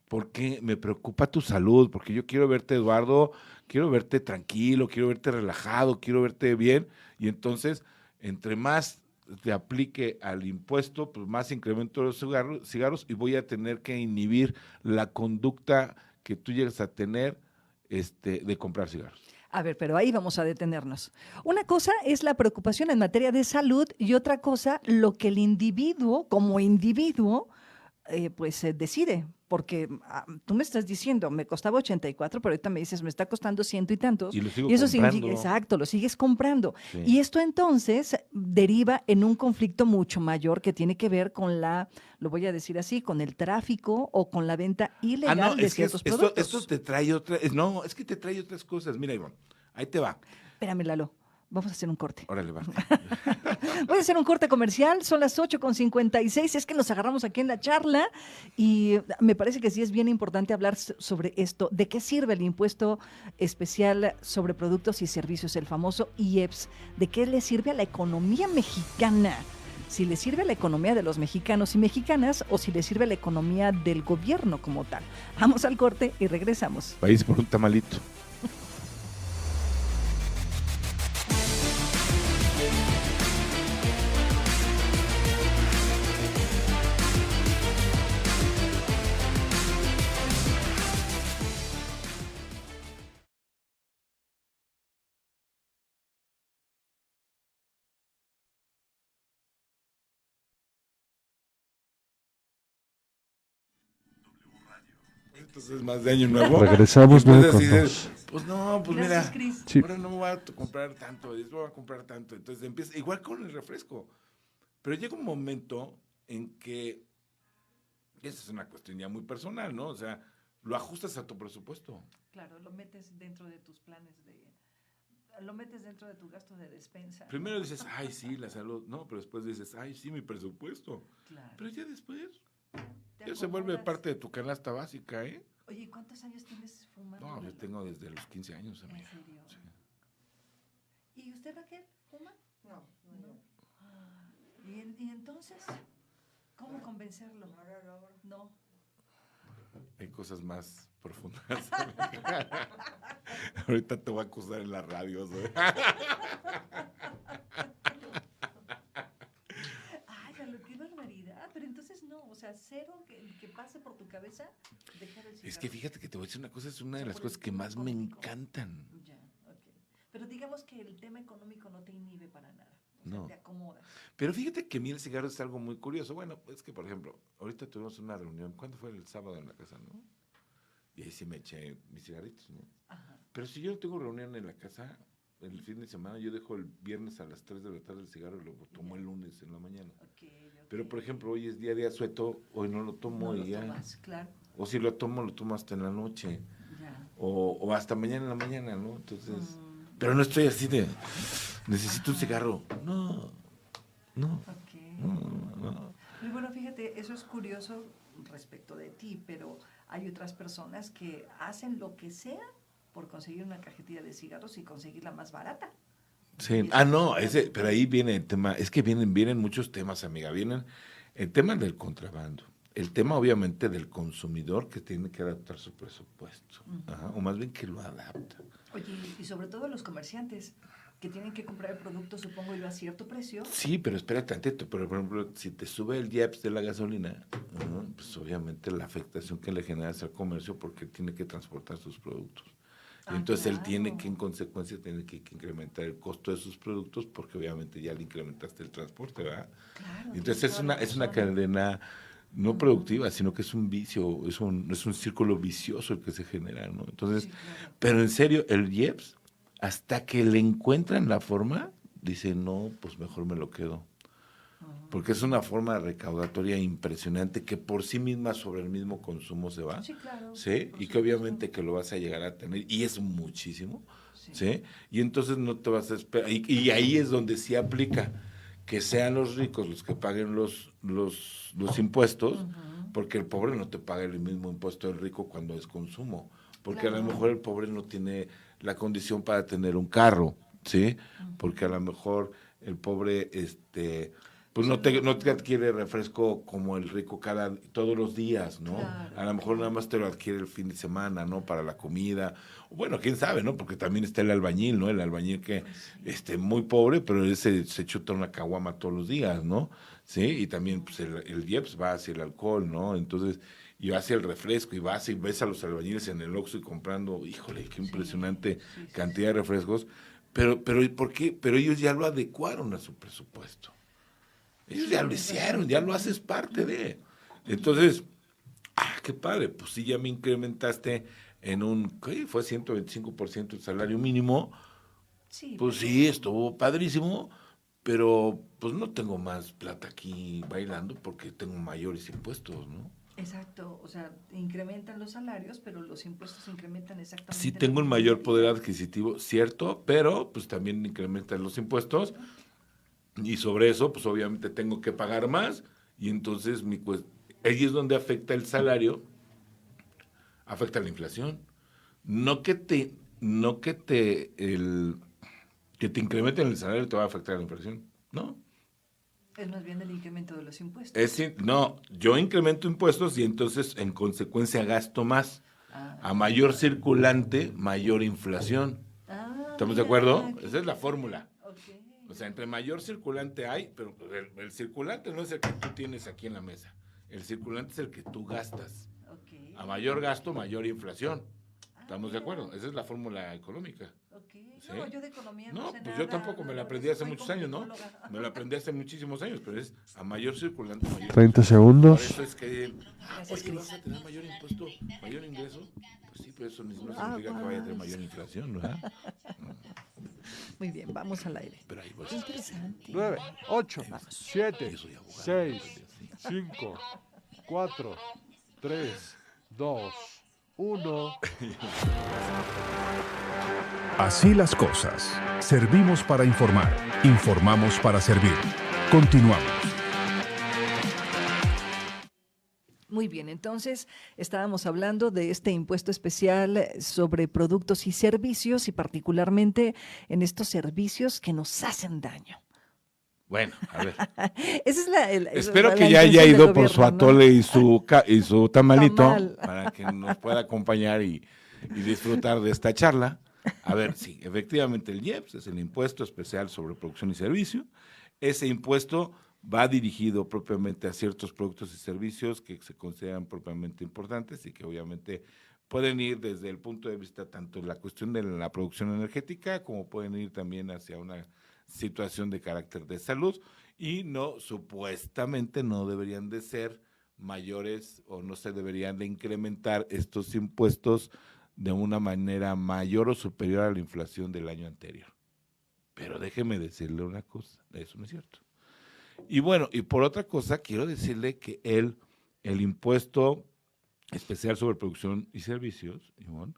porque me preocupa tu salud, porque yo quiero verte, Eduardo, quiero verte tranquilo, quiero verte relajado, quiero verte bien, y entonces, entre más te aplique al impuesto, pues más incremento los cigarros y voy a tener que inhibir la conducta que tú llegas a tener de comprar cigarros. A ver, pero ahí vamos a detenernos. Una cosa es la preocupación en materia de salud y otra cosa lo que el individuo, como individuo, decide, porque tú me estás diciendo, me costaba 84, pero ahorita me dices, me está costando 100 y tantos. Y lo sigo eso comprando. significa, exacto, lo sigues comprando. Sí. Y esto entonces deriva en un conflicto mucho mayor que tiene que ver con lo voy a decir así, con el tráfico o con la venta ilegal de ciertos productos. Esto te trae es que te trae otras cosas. Mira, Ivonne, ahí te va. Espérame, Lalo. Vamos a hacer un corte. Órale, va. Voy a hacer un corte comercial, son las 8:56, es que nos agarramos aquí en la charla y me parece que sí es bien importante hablar sobre esto, de qué sirve el impuesto especial sobre productos y servicios, el famoso IEPS, de qué le sirve a la economía mexicana, si le sirve a la economía de los mexicanos y mexicanas o si le sirve a la economía del gobierno como tal. Vamos al corte y regresamos. País por un tamalito. Entonces más de año nuevo. Regresamos Entonces 9:02. dices, pues no, pues Gracias, mira, Cris. Sí. ahora no me voy a comprar tanto, después voy a comprar tanto. Entonces empieza, igual con el refresco. Pero llega un momento en que, esa es una cuestión ya muy personal, ¿no? O sea, lo ajustas a tu presupuesto. Claro, lo metes dentro de tus planes lo metes dentro de tu gasto de despensa. Primero dices, ay, sí, la salud. No, pero después dices, ay, sí, mi presupuesto. Claro. Pero ya después, Te ya se vuelve acomodas. parte de tu canasta básica, ¿eh? Oye, ¿cuántos años tienes fumando? No, yo Lalo? tengo desde los 15 años, amiga. ¿En serio? Sí. ¿Y usted, Raquel, fuma? No. ¿Y entonces? ¿Cómo convencerlo? No. Hay cosas más profundas. Ahorita te voy a acusar en la radio. ¿Sí? Ay, Lalo, qué barbaridad. Pero entonces no, o sea, cero que pase por tu cabeza dejar el cigarro. Es que fíjate que te voy a decir una cosa, es una de las cosas que más me encantan. Ya, ok. Pero digamos que el tema económico no te inhibe para nada. O sea, No. te acomoda. Pero fíjate que a mí el cigarro es algo muy curioso. Bueno, es que, por ejemplo, ahorita tuvimos una reunión. ¿Cuándo fue? El sábado en la casa, ¿no? Y ahí sí me eché mis cigarritos, ¿no? Ajá. Pero si yo no tengo reunión en la casa, el fin de semana, yo dejo el viernes a las 3 de la tarde el cigarro y lo tomo el lunes en la mañana. Okay. Pero, por ejemplo, hoy es día de asueto, hoy no lo tomo No lo y ya. tomas, claro. O si lo tomo hasta en la noche. Ya. O hasta mañana en la mañana, ¿no? Entonces, pero no estoy así de, necesito un cigarro. No. Ok. No. Y bueno, fíjate, eso es curioso respecto de ti, pero hay otras personas que hacen lo que sea por conseguir una cajetilla de cigarros y conseguirla más barata. Sí. No, pero ahí viene el tema, es que vienen muchos temas, amiga, vienen el tema del contrabando, el tema obviamente del consumidor que tiene que adaptar su presupuesto, o más bien que lo adapta. Oye, y sobre todo los comerciantes que tienen que comprar el producto, supongo yo, a cierto precio. Sí, pero espérate tantito, pero por ejemplo, si te sube el IEPS de la gasolina, pues obviamente la afectación que le generas al comercio porque tiene que transportar sus productos. Y entonces él tiene que, en consecuencia, tiene que incrementar el costo de sus productos porque obviamente ya le incrementaste el transporte, ¿verdad? Claro, entonces es una cadena no productiva, sino que es un vicio, es un círculo vicioso el que se genera, ¿no? Entonces, pero en serio, el IEPS, hasta que le encuentran la forma, dice, no, pues mejor me lo quedo. Porque es una forma recaudatoria impresionante que por sí misma sobre el mismo consumo se va, sí, claro, ¿sí? Y que obviamente que lo vas a llegar a tener, y es muchísimo, ¿sí? Y entonces no te vas a esperar, y ahí es donde sí aplica, que sean los ricos los que paguen los impuestos, porque el pobre no te paga el mismo impuesto del rico cuando es consumo, porque a lo mejor el pobre no tiene la condición para tener un carro, ¿sí? Porque a lo mejor el pobre, pues no te adquiere refresco como el rico todos los días, ¿no? Claro, a lo mejor nada más te lo adquiere el fin de semana, ¿no? Para la comida. Bueno, quién sabe, ¿no? Porque también está el albañil, ¿no? El albañil que muy pobre, pero ese se chuta una caguama todos los días, ¿no? Sí, y también pues el IEPS va hacia el alcohol, ¿no? Entonces, y va hacia el refresco, y vas y ves a los albañiles en el Oxxo y comprando, híjole, qué impresionante cantidad de refrescos. Pero ¿por qué? Pero ellos ya lo adecuaron a su presupuesto. Ellos ya lo hicieron, ya lo haces parte de. Entonces, qué padre, pues sí, ya me incrementaste en ¿qué? Fue 125% el salario mínimo. Sí, pues sí, estuvo padrísimo, pero pues no tengo más plata aquí bailando porque tengo mayores impuestos, ¿no? Exacto, o sea, incrementan los salarios, pero los impuestos incrementan exactamente. Sí, tengo un mayor poder adquisitivo, cierto, pero pues también incrementan los impuestos. Y sobre eso, pues obviamente tengo que pagar más, y entonces ahí es donde afecta el salario, afecta la inflación. No que te incrementen el salario te va a afectar la inflación, no. Es más bien el incremento de los impuestos. No, yo incremento impuestos y entonces en consecuencia gasto más. A mayor circulante, mayor inflación. ¿Estamos de acuerdo? Esa es la fórmula. O sea, entre mayor circulante hay, pero el circulante no es el que tú tienes aquí en la mesa. El circulante es el que tú gastas. A mayor gasto, mayor inflación. ¿Estamos de acuerdo? Esa es la fórmula económica. ¿Sí? No, yo de economía no sé pues nada. Yo tampoco me la aprendí hace muchos años, ¿no? Me la aprendí hace muchísimos años, pero es a mayor circulante, mayor 30 segundos. Por eso es que, oye, ¿vas a tener mayor impuesto, mayor ingreso? Pues sí, pero eso no significa que vaya a tener mayor inflación, ¿verdad? Muy bien, vamos al aire. Pero ahí voy. Qué interesante. 9, 8, 7, 6, 5, 4, 3, 2, 1. Así las cosas. Servimos para informar. Informamos para servir. Continuamos. Muy bien, entonces estábamos hablando de este impuesto especial sobre productos y servicios, y particularmente en estos servicios que nos hacen daño. Bueno, a ver. Esa es Espero que ya haya ido por su atole, ¿no? y su tamalito para que nos pueda acompañar y disfrutar de esta charla. A ver, sí, efectivamente el IEPS es el impuesto especial sobre producción y servicio. Ese impuesto va dirigido propiamente a ciertos productos y servicios que se consideran propiamente importantes y que obviamente pueden ir desde el punto de vista tanto de la cuestión de la producción energética como pueden ir también hacia una situación de carácter de salud, y supuestamente no deberían de ser mayores o no se deberían de incrementar estos impuestos de una manera mayor o superior a la inflación del año anterior. Pero déjeme decirle una cosa, eso no es cierto. Y bueno, y por otra cosa, quiero decirle que el impuesto especial sobre producción y servicios, Ivonne,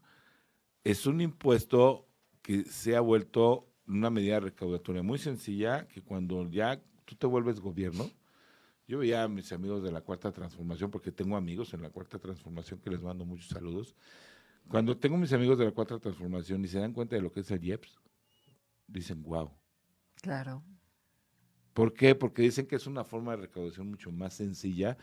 es un impuesto que se ha vuelto una medida recaudatoria muy sencilla, que cuando ya tú te vuelves gobierno, yo veía a mis amigos de la Cuarta Transformación, porque tengo amigos en la Cuarta Transformación que les mando muchos saludos. Cuando tengo mis amigos de la Cuarta Transformación y se dan cuenta de lo que es el IEPS, dicen, wow. Claro. ¿Por qué? Porque dicen que es una forma de recaudación mucho más sencilla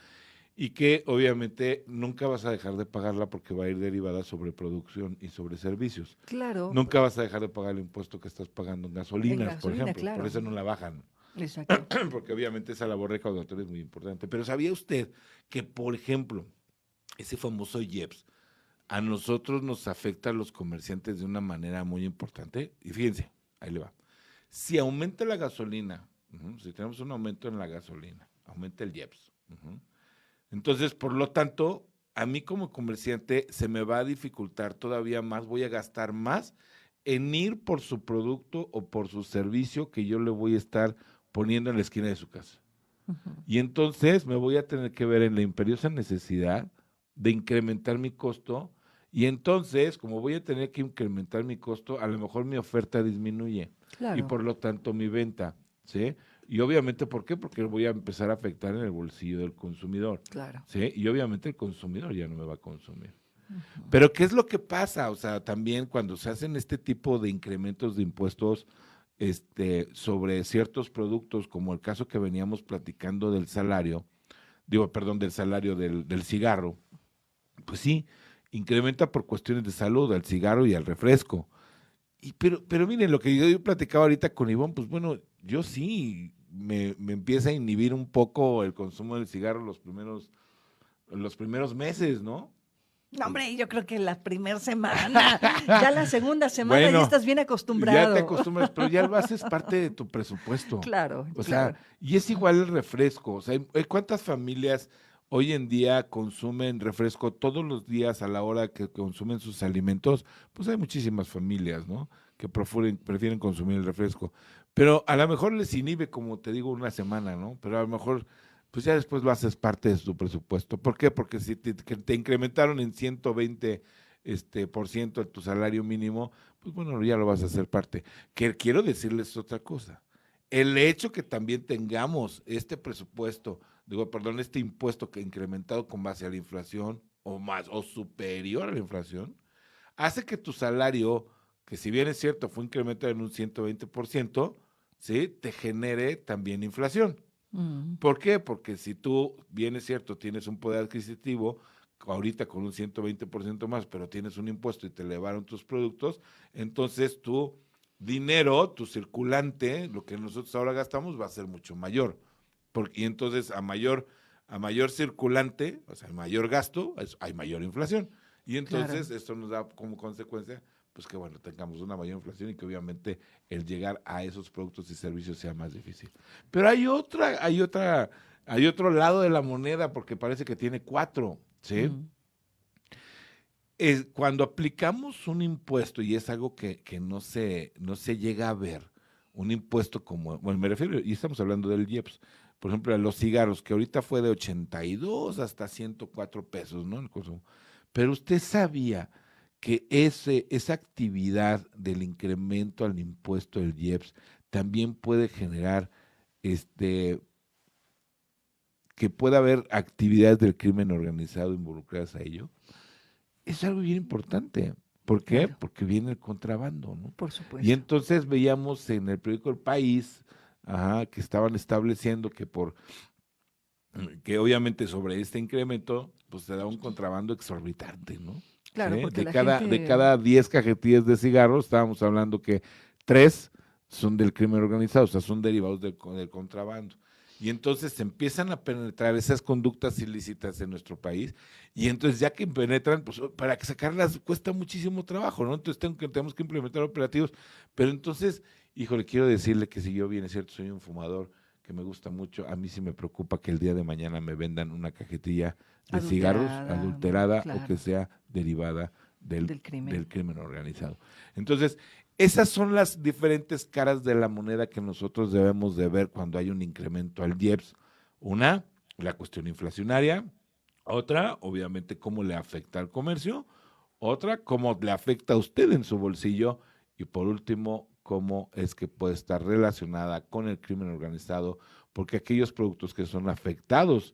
y que obviamente nunca vas a dejar de pagarla porque va a ir derivada sobre producción y sobre servicios. Claro. Nunca vas a dejar de pagar el impuesto que estás pagando en gasolinas, por ejemplo. Claro. Por eso no la bajan. Exacto. Porque obviamente esa labor recaudatoria es muy importante. Pero ¿sabía usted que, por ejemplo, ese famoso IEPS a nosotros nos afecta a los comerciantes de una manera muy importante? Y fíjense, ahí le va. Si aumenta la gasolina, si tenemos un aumento en la gasolina, aumenta el IEPS. Entonces, por lo tanto, a mí como comerciante se me va a dificultar todavía más, voy a gastar más en ir por su producto o por su servicio que yo le voy a estar poniendo en la esquina de su casa. Y entonces me voy a tener que ver en la imperiosa necesidad de incrementar mi costo, y entonces, como voy a tener que incrementar mi costo, a lo mejor mi oferta disminuye. Claro. Y por lo tanto mi venta, ¿sí? Y obviamente, ¿por qué? Porque voy a empezar a afectar en el bolsillo del consumidor. Claro. ¿Sí? Y obviamente el consumidor ya no me va a consumir. Pero ¿qué es lo que pasa? O sea, también cuando se hacen este tipo de incrementos de impuestos sobre ciertos productos, como el caso que veníamos platicando del salario, del salario del cigarro, pues sí, incrementa por cuestiones de salud al cigarro y al refresco. Pero miren, lo que yo platicaba ahorita con Ivonne, pues bueno, yo sí me empieza a inhibir un poco el consumo del cigarro los primeros meses, ¿no? No, hombre, yo creo que la primera semana, ya la segunda semana ya estás bien acostumbrado. Ya te acostumbras, pero ya lo haces parte de tu presupuesto. Claro. O sea, y es igual el refresco. O sea, ¿cuántas familias hoy en día consumen refresco todos los días a la hora que consumen sus alimentos? Pues hay muchísimas familias, ¿no?, que prefieren consumir el refresco. Pero a lo mejor les inhibe, como te digo, una semana, ¿no? Pero a lo mejor pues ya después lo haces parte de tu presupuesto. ¿Por qué? Porque si te incrementaron en 120% de tu salario mínimo, pues bueno, ya lo vas a hacer parte. Que quiero decirles otra cosa. El hecho que también tengamos este impuesto que incrementado con base a la inflación, o más, o superior a la inflación, hace que tu salario, que si bien es cierto, fue incrementado en un 120%, ¿sí?, te genere también inflación. ¿Por qué? Porque si tú, bien es cierto, tienes un poder adquisitivo, ahorita con un 120% más, pero tienes un impuesto y te elevaron tus productos, entonces tu dinero, tu circulante, lo que nosotros ahora gastamos va a ser mucho mayor. Y entonces a mayor circulante, o sea, mayor gasto, hay mayor inflación. Y entonces esto nos da como consecuencia pues que bueno, tengamos una mayor inflación y que obviamente el llegar a esos productos y servicios sea más difícil. Pero hay otro lado de la moneda, porque parece que tiene 4, ¿sí? Cuando aplicamos un impuesto, y es algo que no se llega a ver, un impuesto como, bueno, me refiero, y estamos hablando del IEPS, por ejemplo, a los cigarros, que ahorita fue de 82 hasta 104 pesos, ¿no?, el consumo. Pero usted sabía que esa actividad del incremento al impuesto del IEPS también puede generar que pueda haber actividades del crimen organizado involucradas a ello. Es algo bien importante. ¿Por qué? Claro. Porque viene el contrabando, ¿no? Por supuesto. Y entonces veíamos en el periódico El País, que estaban estableciendo que obviamente sobre este incremento, pues se da un contrabando exorbitante, ¿no? Claro, porque de cada 10 cajetillas de cigarros, estábamos hablando que 3 son del crimen organizado, o sea, son derivados del contrabando. Y entonces se empiezan a penetrar esas conductas ilícitas en nuestro país, y entonces ya que penetran, pues para sacarlas cuesta muchísimo trabajo, ¿no? Entonces tenemos que implementar operativos, pero entonces, híjole, quiero decirle que si yo bien es cierto, soy un fumador que me gusta mucho, a mí sí me preocupa que el día de mañana me vendan una cajetilla de cigarros adulterada, claro, o que sea derivada del crimen organizado. Entonces, esas son las diferentes caras de la moneda que nosotros debemos de ver cuando hay un incremento al IEPS. Una, la cuestión inflacionaria; otra, obviamente, cómo le afecta al comercio; otra, cómo le afecta a usted en su bolsillo; y por último, cómo es que puede estar relacionada con el crimen organizado, porque aquellos productos que son afectados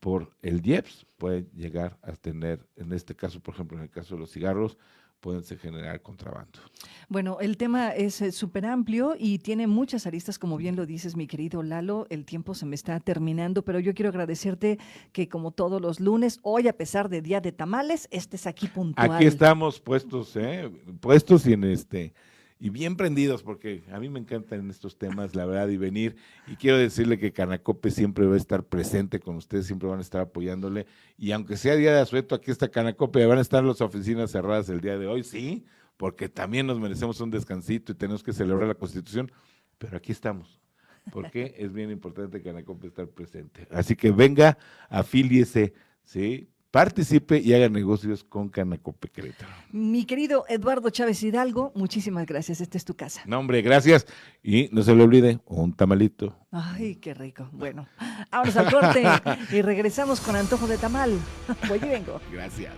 por el IEPS pueden llegar a tener, en este caso, por ejemplo, en el caso de los cigarros, pueden generar contrabando. Bueno, el tema es súper amplio y tiene muchas aristas, como bien lo dices, mi querido Lalo. El tiempo se me está terminando, pero yo quiero agradecerte que, como todos los lunes, hoy, a pesar de Día de Tamales, estés aquí puntual. Aquí estamos puestos, puestos y bien prendidos, porque a mí me encantan estos temas, la verdad, y venir. Y quiero decirle que Canacope siempre va a estar presente con ustedes, siempre van a estar apoyándole. Y aunque sea Día de Asueto, aquí está Canacope, van a estar las oficinas cerradas el día de hoy, sí, porque también nos merecemos un descansito y tenemos que celebrar la Constitución, pero aquí estamos, porque es bien importante Canacope estar presente. Así que venga, afíliese, ¿sí? Participe y haga negocios con Canacope Querétaro. Mi querido Eduardo Chávez Hidalgo, muchísimas gracias. Esta es tu casa. No, hombre, gracias. Y no se le olvide, un tamalito. Ay, qué rico. Bueno, vámonos al corte y regresamos con antojo de tamal. Voy y vengo. Gracias.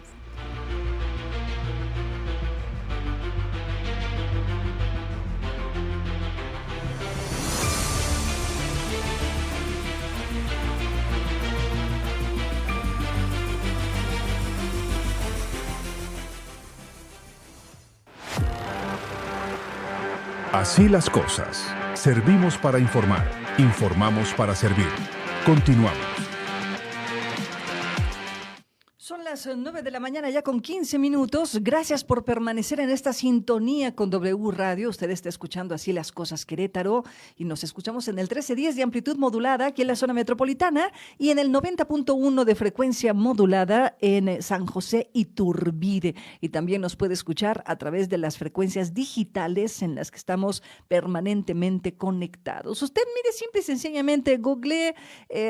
Así las cosas. Servimos para informar. Informamos para servir. Continuamos. Son las 9 de la mañana ya con 15 minutos. Gracias por permanecer en esta sintonía con W Radio. Usted está escuchando Así las Cosas Querétaro y nos escuchamos en el 1310 de amplitud modulada aquí en la zona metropolitana y en el 90.1 de frecuencia modulada en San José Iturbide. Y también nos puede escuchar a través de las frecuencias digitales en las que estamos permanentemente conectados. Usted mire simple y sencillamente, google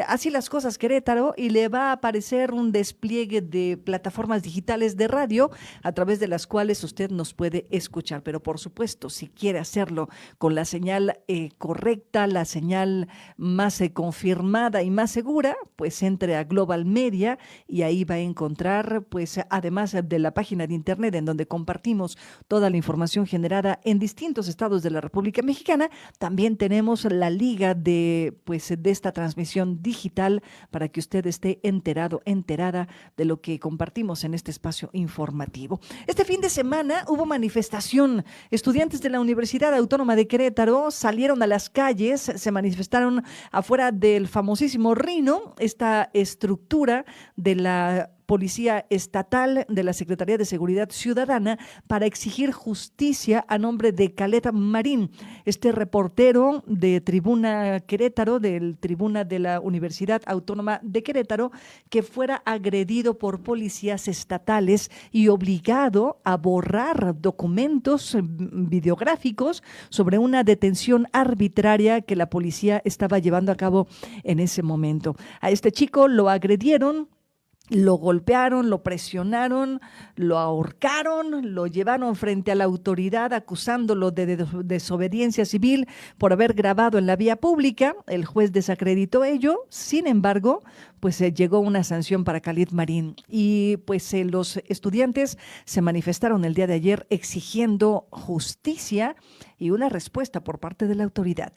Así las Cosas Querétaro y le va a aparecer un despliegue de plataformas digitales de radio a través de las cuales usted nos puede escuchar. Pero por supuesto, si quiere hacerlo con la señal correcta, la señal más confirmada y más segura, pues entre a Global Media y ahí va a encontrar, pues además de la página de internet en donde compartimos toda la información generada en distintos estados de la República Mexicana, también tenemos la liga de esta transmisión digital para que usted esté enterada de lo que compartimos en este espacio informativo. Este fin de semana hubo manifestación. Estudiantes de la Universidad Autónoma de Querétaro salieron a las calles, se manifestaron afuera del famosísimo Rino, esta estructura de la Policía Estatal de la Secretaría de Seguridad Ciudadana para exigir justicia a nombre de Caleb Marín, este reportero de Tribuna Querétaro, del Tribuna de la Universidad Autónoma de Querétaro, que fuera agredido por policías estatales y obligado a borrar documentos videográficos sobre una detención arbitraria que la policía estaba llevando a cabo en ese momento. A este chico lo agredieron, lo golpearon, lo presionaron, lo ahorcaron, lo llevaron frente a la autoridad acusándolo de desobediencia civil por haber grabado en la vía pública. El juez desacreditó ello. Sin embargo, llegó una sanción para Caleb Marín y los estudiantes se manifestaron el día de ayer exigiendo justicia y una respuesta por parte de la autoridad.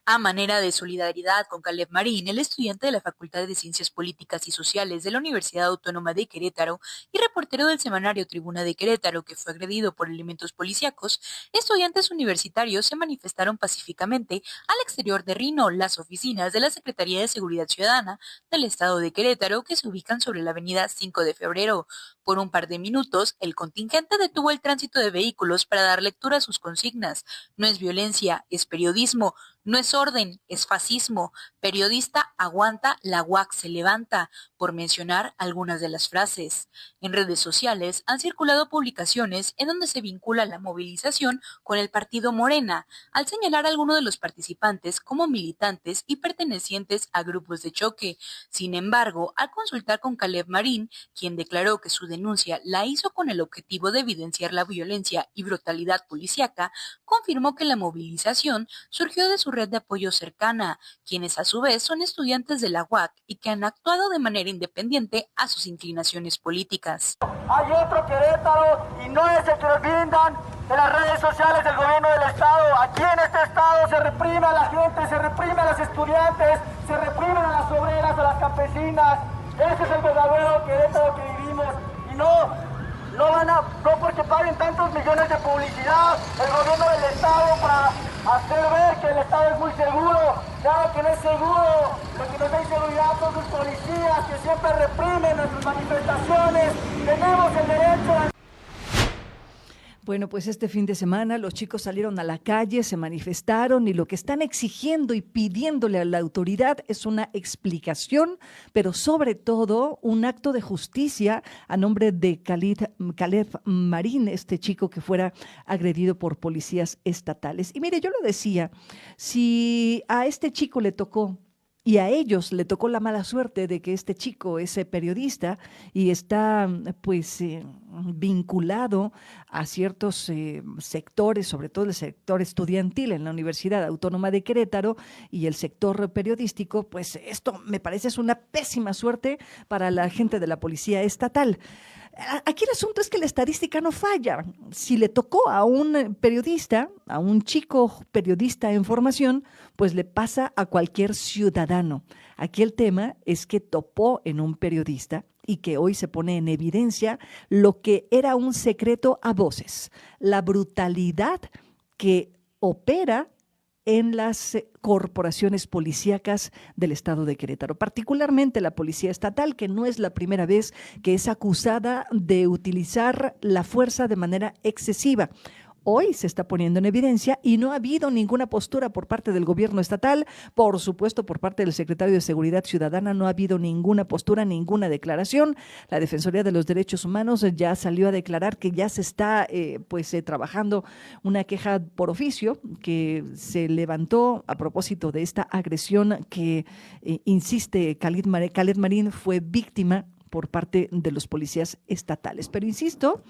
A manera de solidaridad con Caleb Marín, el estudiante de la Facultad de Ciencias Políticas y Sociales de la Universidad Autónoma de Querétaro y reportero del semanario Tribuna de Querétaro, que fue agredido por elementos policíacos, estudiantes universitarios se manifestaron pacíficamente al exterior de Rino, las oficinas de la Secretaría de Seguridad Ciudadana del Estado de Querétaro, que se ubican sobre la avenida 5 de Febrero. Por un par de minutos, el contingente detuvo el tránsito de vehículos para dar lectura a sus consignas. No es violencia, es periodismo. No es orden, es fascismo. Periodista aguanta, la UAC se levanta, por mencionar algunas de las frases. En redes sociales han circulado publicaciones en donde se vincula la movilización con el partido Morena, al señalar a algunos de los participantes como militantes y pertenecientes a grupos de choque. Sin embargo, al consultar con Caleb Marín, quien declaró que su denuncia la hizo con el objetivo de evidenciar la violencia y brutalidad policíaca, confirmó que la movilización surgió de su red de apoyo cercana, quienes a su vez son estudiantes de la UAC y que han actuado de manera independiente a sus inclinaciones políticas. Hay otro Querétaro y no es el que nos brindan de las redes sociales del gobierno del estado. Aquí en este estado se reprime a la gente, se reprime a los estudiantes, se reprimen a las obreras, a las campesinas. Ese es el verdadero Querétaro que vivimos y no no porque paguen tantos millones de publicidad el gobierno del Estado para hacer ver que el Estado es muy seguro. Claro que no es seguro. Lo que nos da inseguridad son sus policías que siempre reprimen nuestras manifestaciones. Tenemos el derecho a... Bueno, pues este fin de semana los chicos salieron a la calle, se manifestaron y lo que están exigiendo y pidiéndole a la autoridad es una explicación, pero sobre todo un acto de justicia a nombre de Caleb Marín, este chico que fuera agredido por policías estatales. Y mire, yo lo decía, si a este chico le tocó y a ellos le tocó la mala suerte de que este chico es periodista y está pues vinculado a ciertos sectores, sobre todo el sector estudiantil en la Universidad Autónoma de Querétaro y el sector periodístico, pues esto me parece es una pésima suerte para la gente de la Policía Estatal. Aquí el asunto es que la estadística no falla. Si le tocó a un periodista, a un chico periodista en formación, pues le pasa a cualquier ciudadano. Aquí el tema es que topó en un periodista y que hoy se pone en evidencia lo que era un secreto a voces, la brutalidad que opera en las corporaciones policíacas del estado de Querétaro, particularmente la Policía Estatal, que no es la primera vez que es acusada de utilizar la fuerza de manera excesiva. Hoy se está poniendo en evidencia y no ha habido ninguna postura por parte del gobierno estatal, por supuesto por parte del secretario de Seguridad Ciudadana no ha habido ninguna postura, ninguna declaración. La Defensoría de los Derechos Humanos ya salió a declarar que ya se está trabajando una queja por oficio que se levantó a propósito de esta agresión que, insiste, Caleb Marín fue víctima por parte de los policías estatales. Pero insisto,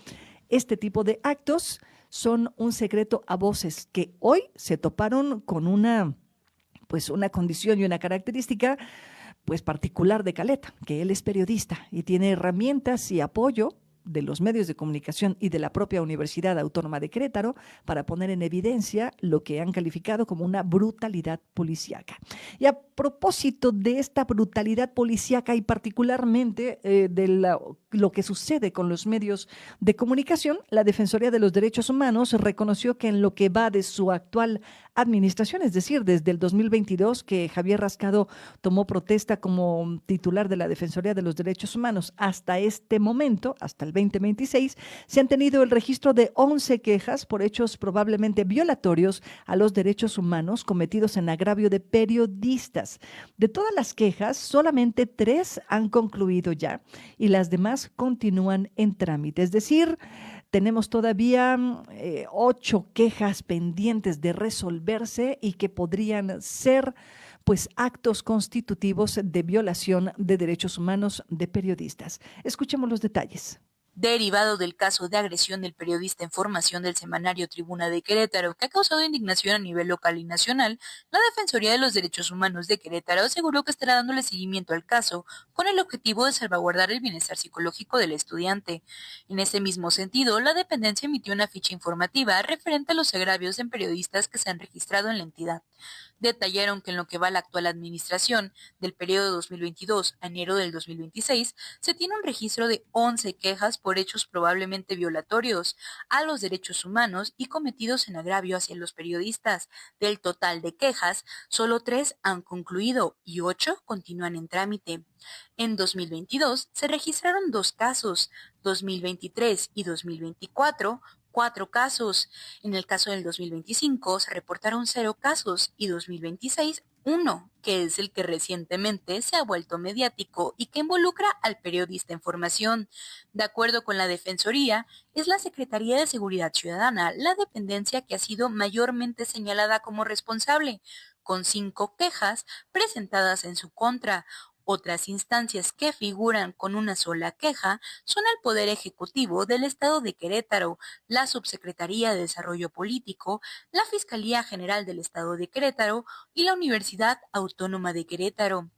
este tipo de actos son un secreto a voces que hoy se toparon con una condición y una característica pues particular de Caleta, que él es periodista y tiene herramientas y apoyo de los medios de comunicación y de la propia Universidad Autónoma de Querétaro para poner en evidencia lo que han calificado como una brutalidad policíaca. Y a propósito de esta brutalidad policíaca y particularmente lo que sucede con los medios de comunicación, la Defensoría de los Derechos Humanos reconoció que en lo que va de su actual administración, es decir, desde el 2022 que Javier Rascado tomó protesta como titular de la Defensoría de los Derechos Humanos hasta este momento, hasta el 2026, se han tenido el registro de 11 quejas por hechos probablemente violatorios a los derechos humanos cometidos en agravio de periodistas. De todas las quejas, solamente 3 han concluido ya y las demás continúan en trámite. Es decir, tenemos todavía 8 quejas pendientes de resolverse y que podrían ser pues actos constitutivos de violación de derechos humanos de periodistas. Escuchemos los detalles. Derivado del caso de agresión del periodista en formación del semanario Tribuna de Querétaro, que ha causado indignación a nivel local y nacional, la Defensoría de los Derechos Humanos de Querétaro aseguró que estará dándole seguimiento al caso con el objetivo de salvaguardar el bienestar psicológico del estudiante. En ese mismo sentido, la dependencia emitió una ficha informativa referente a los agravios en periodistas que se han registrado en la entidad. Detallaron que en lo que va la actual administración, del periodo 2022 a enero del 2026, se tiene un registro de 11 quejas por hechos probablemente violatorios a los derechos humanos y cometidos en agravio hacia los periodistas. Del total de quejas, solo 3 han concluido y 8 continúan en trámite. En 2022 se registraron 2 casos, 2023 y 2024, 4 casos. En el caso del 2025 se reportaron 0 casos y 2026 1, que es el que recientemente se ha vuelto mediático y que involucra al periodista en formación. De acuerdo con la Defensoría, es la Secretaría de Seguridad Ciudadana la dependencia que ha sido mayormente señalada como responsable, con 5 quejas presentadas en su contra. Otras instancias que figuran con una sola queja son el Poder Ejecutivo del Estado de Querétaro, la Subsecretaría de Desarrollo Político, la Fiscalía General del Estado de Querétaro y la Universidad Autónoma de Querétaro.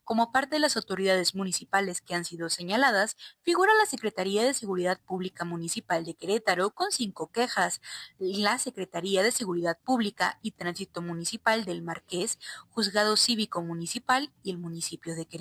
Como parte de las autoridades municipales que han sido señaladas, figura la Secretaría de Seguridad Pública Municipal de Querétaro con 5 quejas, la Secretaría de Seguridad Pública y Tránsito Municipal del Marqués, Juzgado Cívico Municipal y el municipio de Querétaro.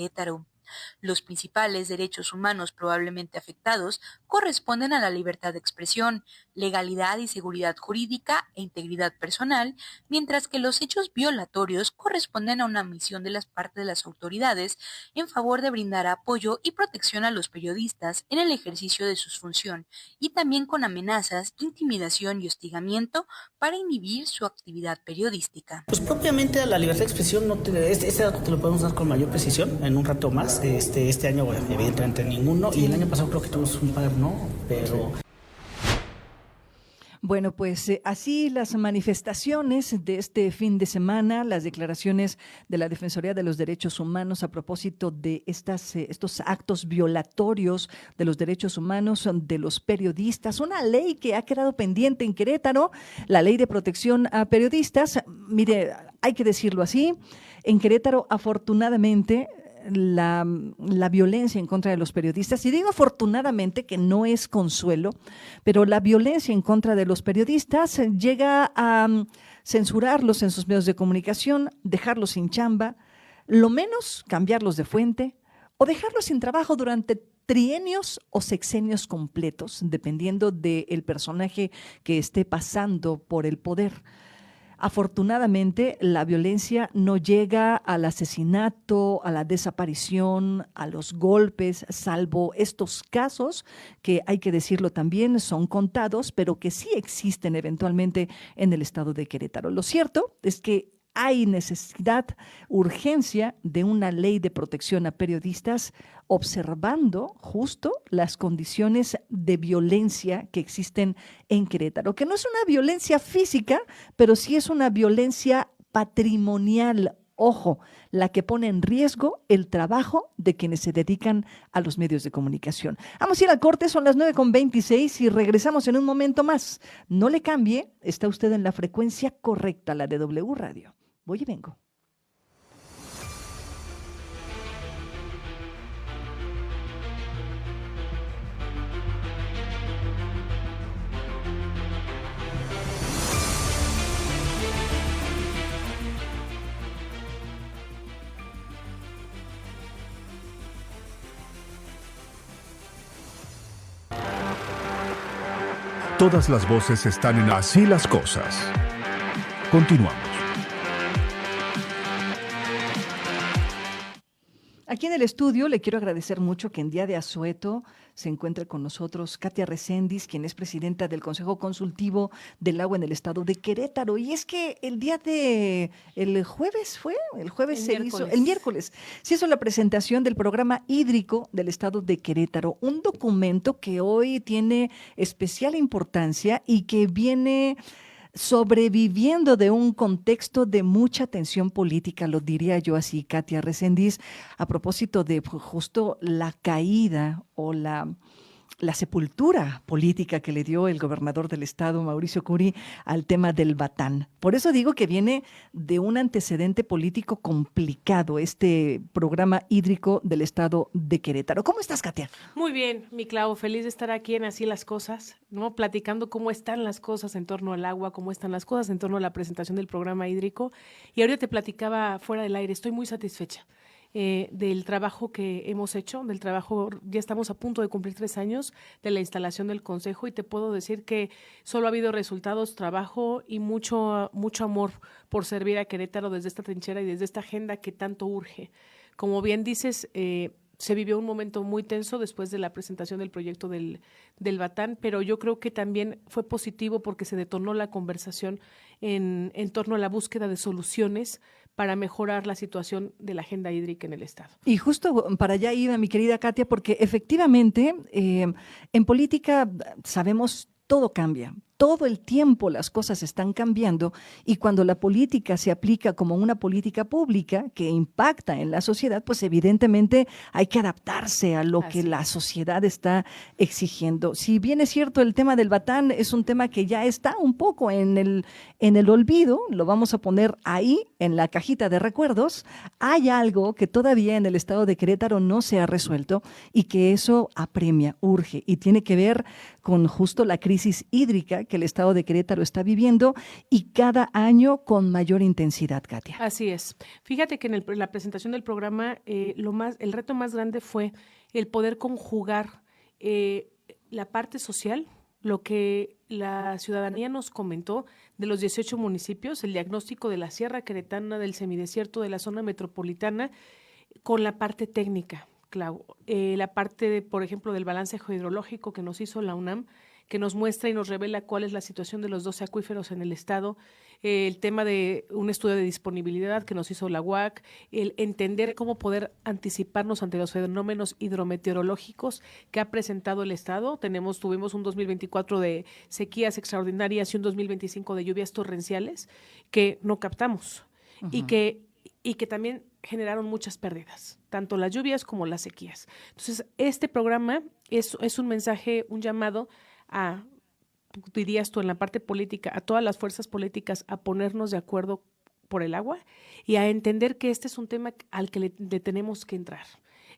Los principales derechos humanos probablemente afectados corresponden a la libertad de expresión, legalidad y seguridad jurídica e integridad personal, mientras que los hechos violatorios corresponden a una misión de las partes de las autoridades en favor de brindar apoyo y protección a los periodistas en el ejercicio de su función y también con amenazas, intimidación y hostigamiento para inhibir su actividad periodística. Pues propiamente a la libertad de expresión este dato te lo podemos dar con mayor precisión en un rato más. Este año, bueno, evidentemente ninguno, y el año pasado creo que tuvimos un par, ¿no? Pero... Bueno, pues así las manifestaciones de este fin de semana, las declaraciones de la Defensoría de los Derechos Humanos a propósito de estos actos violatorios de los derechos humanos de los periodistas, una ley que ha quedado pendiente en Querétaro, la Ley de Protección a Periodistas. Mire, hay que decirlo así, en Querétaro afortunadamente la violencia en contra de los periodistas, y digo afortunadamente que no es consuelo, pero la violencia en contra de los periodistas llega a censurarlos en sus medios de comunicación, dejarlos sin chamba, lo menos cambiarlos de fuente o dejarlos sin trabajo durante trienios o sexenios completos, dependiendo del personaje que esté pasando por el poder. Afortunadamente, la violencia no llega al asesinato, a la desaparición, a los golpes, salvo estos casos que, hay que decirlo también, son contados, pero que sí existen eventualmente en el estado de Querétaro. Lo cierto es que hay necesidad, urgencia de una ley de protección a periodistas, observando justo las condiciones de violencia que existen en Querétaro, que no es una violencia física, pero sí es una violencia patrimonial. Ojo, la que pone en riesgo el trabajo de quienes se dedican a los medios de comunicación. Vamos a ir al corte, son las 9:26 y regresamos en un momento más. No le cambie, está usted en la frecuencia correcta, la de W Radio. Voy y vengo. Todas las voces están en Así las Cosas. Continuamos. Aquí en el estudio le quiero agradecer mucho que en día de asueto se encuentre con nosotros Katia Reséndiz, quien es presidenta del Consejo Consultivo del Agua en el estado de Querétaro. Y es que el miércoles se hizo la presentación del programa hídrico del estado de Querétaro, un documento que hoy tiene especial importancia y que viene sobreviviendo de un contexto de mucha tensión política, lo diría yo así, Katia Reséndiz, a propósito de justo la caída o la sepultura política que le dio el gobernador del estado, Mauricio Curi, al tema del Batán. Por eso digo que viene de un antecedente político complicado este programa hídrico del estado de Querétaro. ¿Cómo estás, Katia? Muy bien, mi Clau, feliz de estar aquí en Así las Cosas, ¿no? Platicando cómo están las cosas en torno al agua, cómo están las cosas en torno a la presentación del programa hídrico. Y ahorita te platicaba fuera del aire, estoy muy satisfecha del trabajo que hemos hecho, ya estamos a punto de cumplir 3 años de la instalación del Consejo y te puedo decir que solo ha habido resultados, trabajo y mucho amor por servir a Querétaro desde esta trinchera y desde esta agenda que tanto urge. Como bien dices, se vivió un momento muy tenso después de la presentación del proyecto del Batán, pero yo creo que también fue positivo porque se detonó la conversación en torno a la búsqueda de soluciones para mejorar la situación de la agenda hídrica en el estado. Y justo para allá iba, mi querida Katia, porque efectivamente en política sabemos todo cambia. Todo el tiempo las cosas están cambiando y cuando la política se aplica como una política pública que impacta en la sociedad, pues evidentemente hay que adaptarse a lo que la sociedad está exigiendo. Si bien es cierto el tema del Batán es un tema que ya está un poco en el olvido, lo vamos a poner ahí en la cajita de recuerdos, hay algo que todavía en el estado de Querétaro no se ha resuelto y que eso apremia, urge y tiene que ver con justo la crisis hídrica que el estado de Querétaro está viviendo y cada año con mayor intensidad, Katia. Así es. Fíjate que en la presentación del programa el reto más grande fue el poder conjugar la parte social, lo que la ciudadanía nos comentó de los 18 municipios, el diagnóstico de la Sierra Queretana, del semidesierto, de la zona metropolitana, con la parte técnica, Clau. La parte, por ejemplo, del balance geohidrológico que nos hizo la UNAM, que nos muestra y nos revela cuál es la situación de los 12 acuíferos en el estado, el tema de un estudio de disponibilidad que nos hizo la UAC, el entender cómo poder anticiparnos ante los fenómenos hidrometeorológicos que ha presentado el estado. Tuvimos un 2024 de sequías extraordinarias y un 2025 de lluvias torrenciales que no captamos y que también generaron muchas pérdidas, tanto las lluvias como las sequías. Entonces, este programa es un mensaje, un llamado a, dirías tú en la parte política, a todas las fuerzas políticas a ponernos de acuerdo por el agua y a entender que este es un tema al que le tenemos que entrar.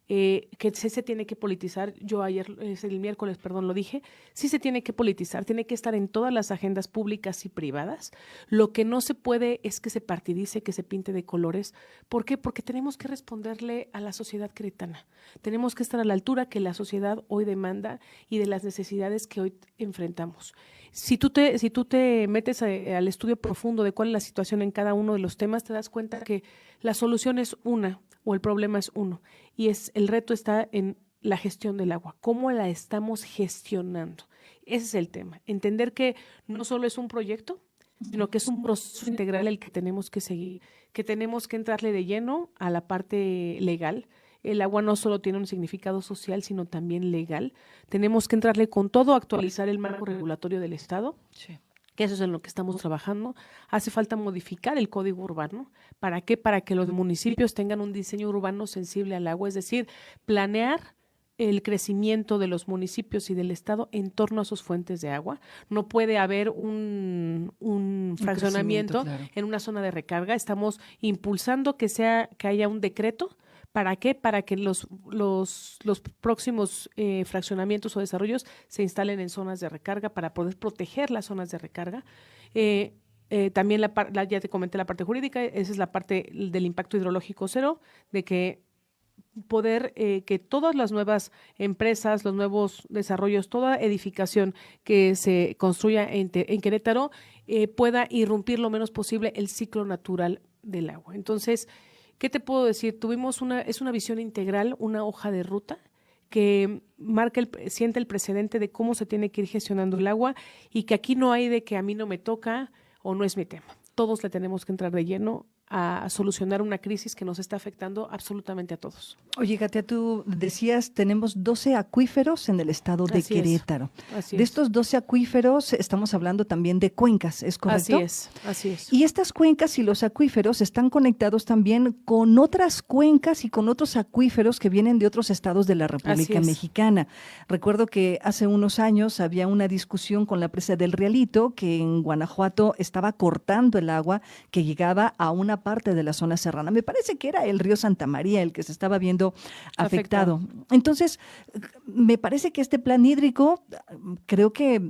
Que se tiene que politizar, yo el miércoles, lo dije, sí se tiene que politizar, tiene que estar en todas las agendas públicas y privadas. Lo que no se puede es que se partidice, que se pinte de colores. ¿Por qué? Porque tenemos que responderle a la sociedad queretana. Tenemos que estar a la altura que la sociedad hoy demanda y de las necesidades que hoy enfrentamos. Si tú te metes al estudio profundo de cuál es la situación en cada uno de los temas, te das cuenta que la solución es una o el problema es uno. Y el reto está en la gestión del agua, cómo la estamos gestionando. Ese es el tema. Entender que no solo es un proyecto, sino que es un proceso integral el que tenemos que seguir, que tenemos que entrarle de lleno a la parte legal. El agua no solo tiene un significado social, sino también legal. Tenemos que entrarle con todo, actualizar el marco regulatorio del Estado. Sí. Que eso es en lo que estamos trabajando. Hace falta modificar el código urbano. ¿Para qué? Para que los municipios tengan un diseño urbano sensible al agua, es decir, planear el crecimiento de los municipios y del estado en torno a sus fuentes de agua. No puede haber un fraccionamiento en una zona de recarga. Estamos impulsando que haya un decreto. ¿Para qué? Para que los próximos fraccionamientos o desarrollos se instalen en zonas de recarga para poder proteger las zonas de recarga. También ya te comenté la parte jurídica, esa es la parte del impacto hidrológico cero, de que poder que todas las nuevas empresas, los nuevos desarrollos, toda edificación que se construya en Querétaro pueda irrumpir lo menos posible el ciclo natural del agua. Entonces, ¿qué te puedo decir? Es una visión integral, una hoja de ruta que siente el precedente de cómo se tiene que ir gestionando el agua y que aquí no hay de que a mí no me toca o no es mi tema. Todos le tenemos que entrar de lleno a solucionar una crisis que nos está afectando absolutamente a todos. Oye, Katia, tú decías, tenemos 12 acuíferos en el estado de Querétaro. De estos 12 acuíferos estamos hablando también de cuencas, ¿es correcto? Así es. Y estas cuencas y los acuíferos están conectados también con otras cuencas y con otros acuíferos que vienen de otros estados de la República Mexicana. Recuerdo que hace unos años había una discusión con la presa del Rialito, que en Guanajuato estaba cortando el agua que llegaba a una parte de la zona serrana. Me parece que era el río Santa María el que se estaba viendo afectado. Entonces, me parece que este plan hídrico, creo que,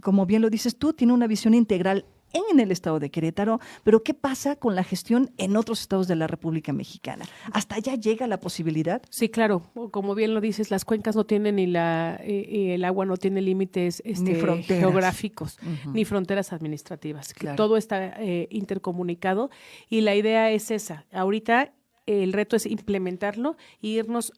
como bien lo dices tú, tiene una visión integral en el estado de Querétaro, pero ¿qué pasa con la gestión en otros estados de la República Mexicana? ¿Hasta allá llega la posibilidad? Sí, claro. Como bien lo dices, las cuencas no tienen el agua no tiene límites ni fronteras geográficos, ni fronteras administrativas. Claro. Todo está intercomunicado y la idea es esa. Ahorita el reto es implementarlo e irnos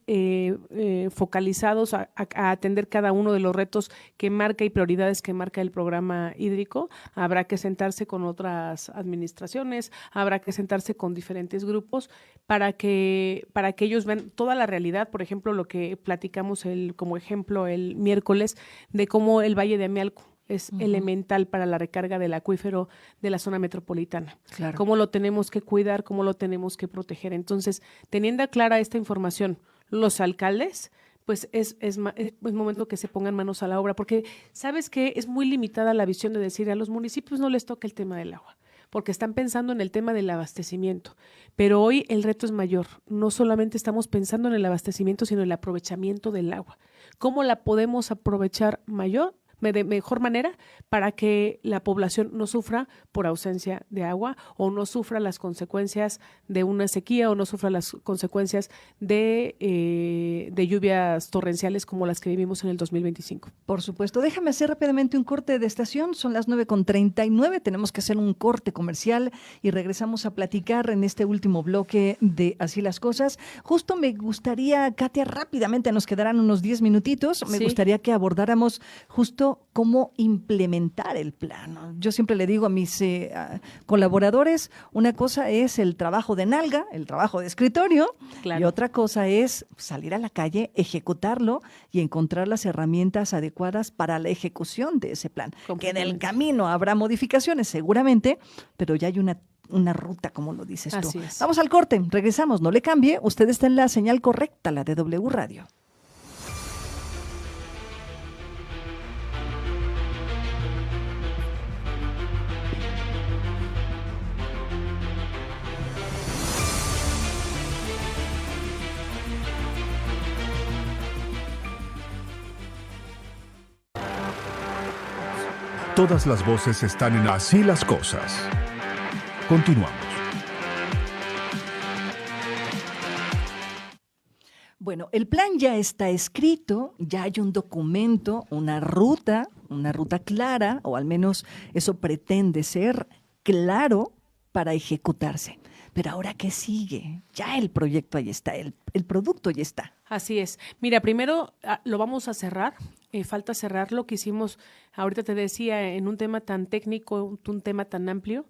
focalizados a atender cada uno de los retos que marca y prioridades que marca el programa hídrico. Habrá que sentarse con otras administraciones, habrá que sentarse con diferentes grupos para que ellos vean toda la realidad. Por ejemplo, lo que platicamos como ejemplo el miércoles de cómo el Valle de Amialco es elemental para la recarga del acuífero de la zona metropolitana. Claro. Cómo lo tenemos que cuidar, cómo lo tenemos que proteger. Entonces, teniendo clara esta información, los alcaldes, pues es momento que se pongan manos a la obra, porque sabes que es muy limitada la visión de decir a los municipios no les toca el tema del agua, porque están pensando en el tema del abastecimiento. Pero hoy el reto es mayor. No solamente estamos pensando en el abastecimiento, sino en el aprovechamiento del agua. ¿Cómo la podemos aprovechar de mejor manera para que la población no sufra por ausencia de agua o no sufra las consecuencias de una sequía o no sufra las consecuencias de lluvias torrenciales como las que vivimos en el 2025. Por supuesto. Déjame hacer rápidamente un corte de estación. Son las 9:39. Tenemos que hacer un corte comercial y regresamos a platicar en este último bloque de Así las Cosas. Justo me gustaría, Katia, rápidamente, nos quedarán unos 10 minutitos. Me gustaría que abordáramos justo cómo implementar el plan. Yo siempre le digo a mis colaboradores, una cosa es el trabajo de nalga, el trabajo de escritorio, y otra cosa es salir a la calle, ejecutarlo y encontrar las herramientas adecuadas para la ejecución de ese plan. Que en el camino habrá modificaciones seguramente, pero ya hay una ruta, como lo dices tú. Así es. Vamos al corte, regresamos, no le cambie, usted está en la señal correcta, la de W Radio. Todas las voces están en Así las Cosas. Continuamos. Bueno, el plan ya está escrito, ya hay un documento, una ruta clara, o al menos eso pretende ser claro para ejecutarse. Pero ahora, ¿qué sigue? Ya el proyecto ahí está, el producto ya está. Así es. Mira, primero lo vamos a cerrar. Falta cerrar lo que hicimos, ahorita te decía, en un tema tan técnico, un tema tan amplio,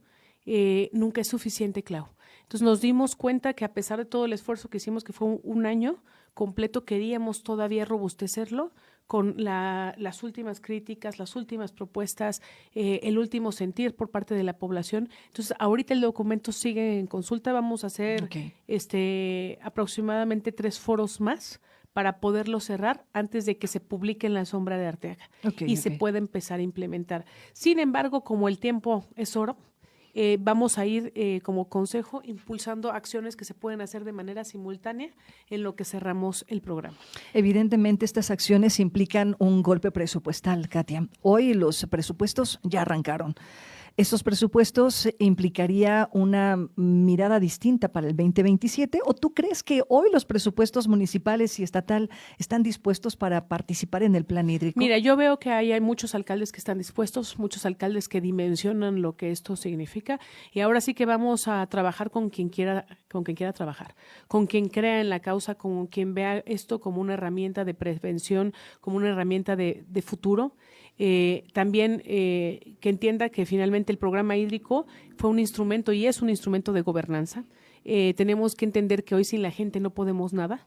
nunca es suficiente, Clau. Entonces nos dimos cuenta que a pesar de todo el esfuerzo que hicimos, que fue un año completo, queríamos todavía robustecerlo con las últimas críticas, las últimas propuestas, el último sentir por parte de la población. Entonces, ahorita el documento sigue en consulta. Vamos a hacer aproximadamente 3 foros más para poderlo cerrar antes de que se publique en la sombra de Arteaga se pueda empezar a implementar. Sin embargo, como el tiempo es oro, vamos a ir como consejo impulsando acciones que se pueden hacer de manera simultánea en lo que cerramos el programa. Evidentemente estas acciones implican un golpe presupuestal, Katia. Hoy los presupuestos ya arrancaron. ¿Estos presupuestos implicaría una mirada distinta para el 2027? ¿O tú crees que hoy los presupuestos municipales y estatal están dispuestos para participar en el plan hídrico? Mira, yo veo que hay muchos alcaldes que están dispuestos, muchos alcaldes que dimensionan lo que esto significa, y ahora sí que vamos a trabajar con quien quiera trabajar, con quien crea en la causa, con quien vea esto como una herramienta de prevención, como una herramienta de futuro. También que entienda que finalmente el programa hídrico fue un instrumento y es un instrumento de gobernanza. Tenemos que entender que hoy sin la gente no podemos nada,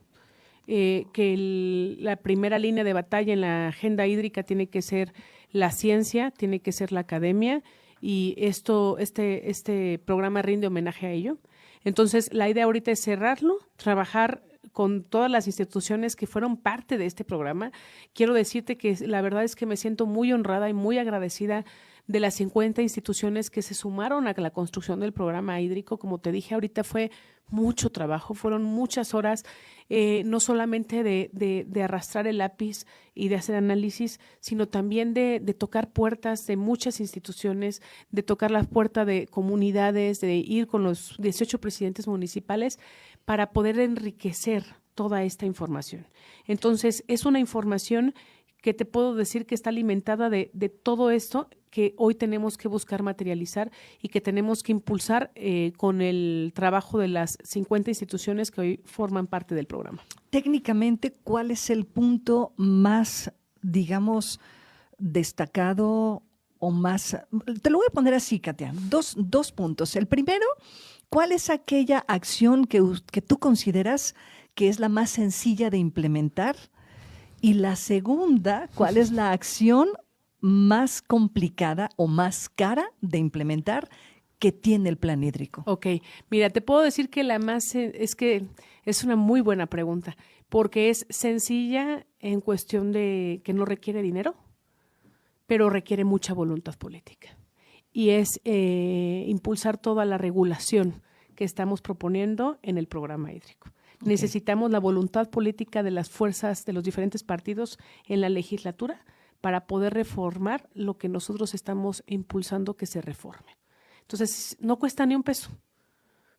que la primera línea de batalla en la agenda hídrica tiene que ser la ciencia, tiene que ser la academia, y este programa rinde homenaje a ello. Entonces, la idea ahorita es cerrarlo, trabajar con todas las instituciones que fueron parte de este programa. Quiero decirte que la verdad es que me siento muy honrada y muy agradecida de las 50 instituciones que se sumaron a la construcción del programa hídrico. Como te dije ahorita, fue mucho trabajo, fueron muchas horas, no solamente de arrastrar el lápiz y de hacer análisis, sino también de tocar puertas de muchas instituciones, de tocar la puerta de comunidades, de ir con los 18 presidentes municipales para poder enriquecer toda esta información. Entonces, es una información que te puedo decir que está alimentada de todo esto que hoy tenemos que buscar materializar y que tenemos que impulsar con el trabajo de las 50 instituciones que hoy forman parte del programa. Técnicamente, ¿cuál es el punto más, digamos, destacado o más? Te lo voy a poner así, Katia, dos puntos. El primero, ¿cuál es aquella acción que tú consideras que es la más sencilla de implementar? Y la segunda, ¿cuál es la acción más complicada o más cara de implementar que tiene el plan hídrico? Ok, mira, te puedo decir que la más es que es una muy buena pregunta, porque es sencilla en cuestión de que no requiere dinero, pero requiere mucha voluntad política. Y es impulsar toda la regulación que estamos proponiendo en el programa hídrico. Okay. Necesitamos la voluntad política de las fuerzas de los diferentes partidos en la legislatura para poder reformar lo que nosotros estamos impulsando que se reforme. Entonces, no cuesta ni un peso,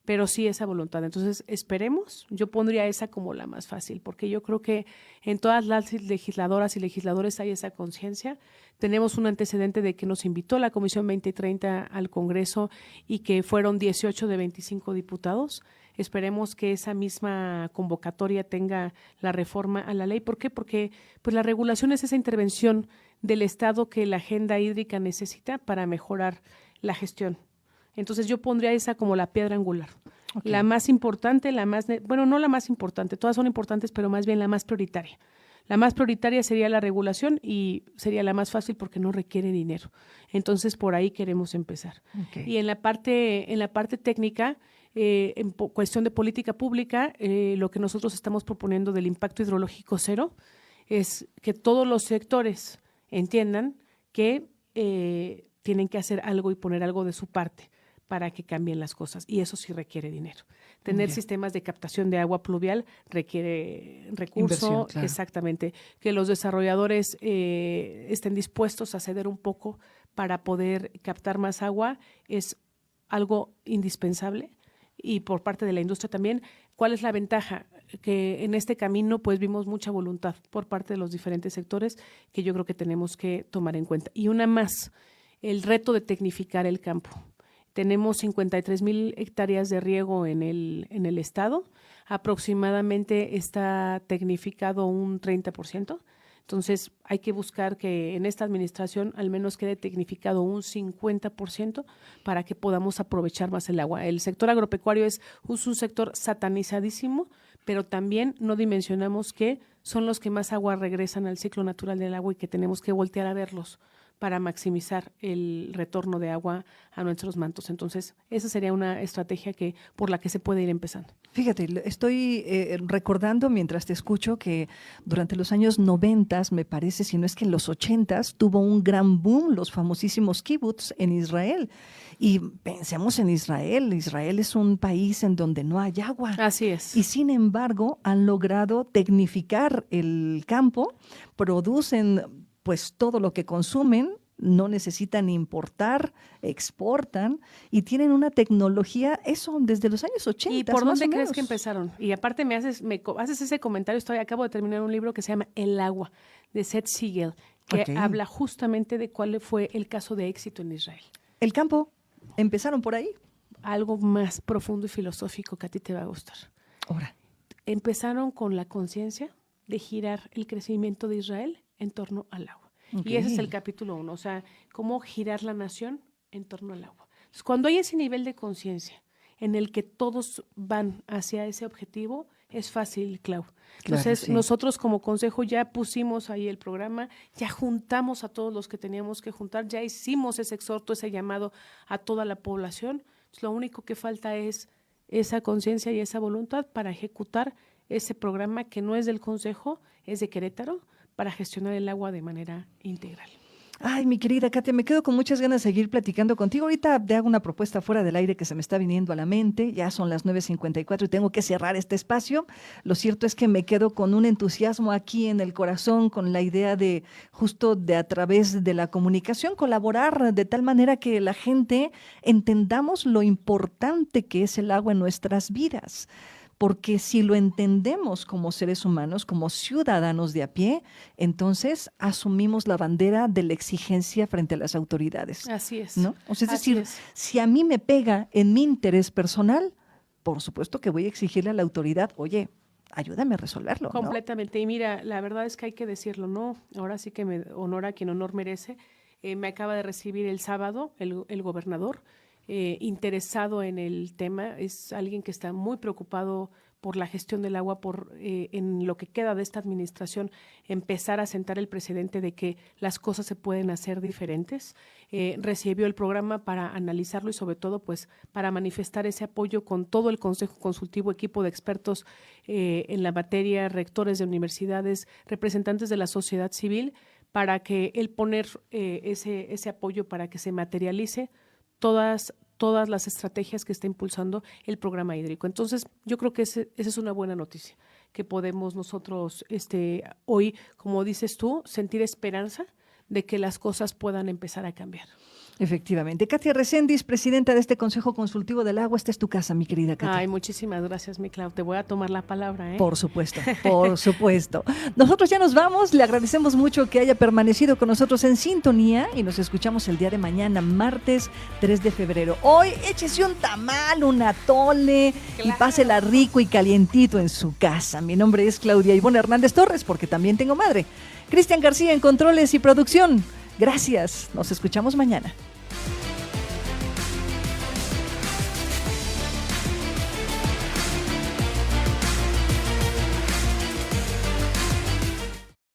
pero sí esa voluntad. Entonces, esperemos, yo pondría esa como la más fácil, porque yo creo que en todas las legisladoras y legisladores hay esa conciencia. Tenemos un antecedente de que nos invitó la Comisión 2030 al Congreso y que fueron 18 de 25 diputados. Esperemos que esa misma convocatoria tenga la reforma a la ley. ¿Por qué? Porque pues, la regulación es esa intervención del Estado que la agenda hídrica necesita para mejorar la gestión. Entonces yo pondría esa como la piedra angular. Okay. La más importante, no la más importante, todas son importantes, pero más bien la más prioritaria. La más prioritaria sería la regulación y sería la más fácil porque no requiere dinero. Entonces por ahí queremos empezar. Okay. Y en la parte técnica, en cuestión de política pública, lo que nosotros estamos proponiendo del impacto hidrológico cero es que todos los sectores entiendan que tienen que hacer algo y poner algo de su parte para que cambien las cosas, y eso sí requiere dinero. Tener sistemas de captación de agua pluvial requiere recurso, claro. Exactamente, que los desarrolladores estén dispuestos a ceder un poco para poder captar más agua es algo indispensable, y por parte de la industria también. ¿Cuál es la ventaja? Que en este camino pues vimos mucha voluntad por parte de los diferentes sectores que yo creo que tenemos que tomar en cuenta. Y una más, el reto de tecnificar el campo. Tenemos 53,000 hectáreas de riego en el estado, aproximadamente está tecnificado un 30%, entonces hay que buscar que en esta administración al menos quede tecnificado un 50% para que podamos aprovechar más el agua. El sector agropecuario es un sector satanizadísimo, pero también no dimensionamos que son los que más agua regresan al ciclo natural del agua y que tenemos que voltear a verlos para maximizar el retorno de agua a nuestros mantos. Entonces, esa sería una estrategia por la que se puede ir empezando. Fíjate, estoy recordando mientras te escucho que durante los años 90, me parece, si no es que en los 80, tuvo un gran boom los famosísimos kibbutz en Israel. Y pensemos en Israel. Israel es un país en donde no hay agua. Así es. Y sin embargo, han logrado tecnificar el campo, producen pues todo lo que consumen, no necesitan importar, exportan y tienen una tecnología, eso desde los años 80. ¿Y por dónde crees que empezaron? Y aparte me haces ese comentario, acabo de terminar un libro que se llama El agua, de Seth Siegel, que habla justamente de cuál fue el caso de éxito en Israel. El campo, empezaron por ahí. Algo más profundo y filosófico que a ti te va a gustar. Ahora. Empezaron con la conciencia de girar el crecimiento de Israel en torno al agua. Okay. Y ese es el capítulo 1, o sea, cómo girar la nación en torno al agua. Entonces, cuando hay ese nivel de conciencia en el que todos van hacia ese objetivo, es fácil, Clau. Entonces, claro, sí. Nosotros como consejo ya pusimos ahí el programa, ya juntamos a todos los que teníamos que juntar, ya hicimos ese exhorto, ese llamado a toda la población. Entonces, lo único que falta es esa conciencia y esa voluntad para ejecutar ese programa que no es del consejo, es de Querétaro, para gestionar el agua de manera integral. Ay, mi querida Katia, me quedo con muchas ganas de seguir platicando contigo. Ahorita te hago una propuesta fuera del aire que se me está viniendo a la mente. Ya son las 9:54 y tengo que cerrar este espacio. Lo cierto es que me quedo con un entusiasmo aquí en el corazón, con la idea de justo de a través de la comunicación colaborar de tal manera que la gente entendamos lo importante que es el agua en nuestras vidas. Porque si lo entendemos como seres humanos, como ciudadanos de a pie, entonces asumimos la bandera de la exigencia frente a las autoridades. Así es. ¿No? O sea, es decir, si a mí me pega en mi interés personal, por supuesto que voy a exigirle a la autoridad, oye, ayúdame a resolverlo. Completamente. ¿No? Y mira, la verdad es que hay que decirlo, ¿no? Ahora sí que me honora quien honor merece. Me acaba de recibir el sábado el gobernador, interesado en el tema, es alguien que está muy preocupado por la gestión del agua, en lo que queda de esta administración, empezar a sentar el precedente de que las cosas se pueden hacer diferentes. Recibió el programa para analizarlo y sobre todo pues para manifestar ese apoyo con todo el Consejo Consultivo, equipo de expertos en la materia, rectores de universidades, representantes de la sociedad civil, para que él poner ese apoyo para que se materialice todas las estrategias que está impulsando el programa hídrico. Entonces, yo creo que esa es una buena noticia, que podemos nosotros hoy, como dices tú, sentir esperanza de que las cosas puedan empezar a cambiar. Efectivamente. Katia Reséndiz, presidenta de este Consejo Consultivo del Agua, esta es tu casa, mi querida Katia. Ay, muchísimas gracias, mi Clau. Te voy a tomar la palabra, ¿eh? Por supuesto, por supuesto. Nosotros ya nos vamos, le agradecemos mucho que haya permanecido con nosotros en sintonía y nos escuchamos el día de mañana, martes 3 de febrero. Hoy échese un tamal, un atole y pásela rico y calientito en su casa. Mi nombre es Claudia Ivonne Hernández Torres, porque también tengo madre. Cristian García en controles y producción. Gracias, nos escuchamos mañana.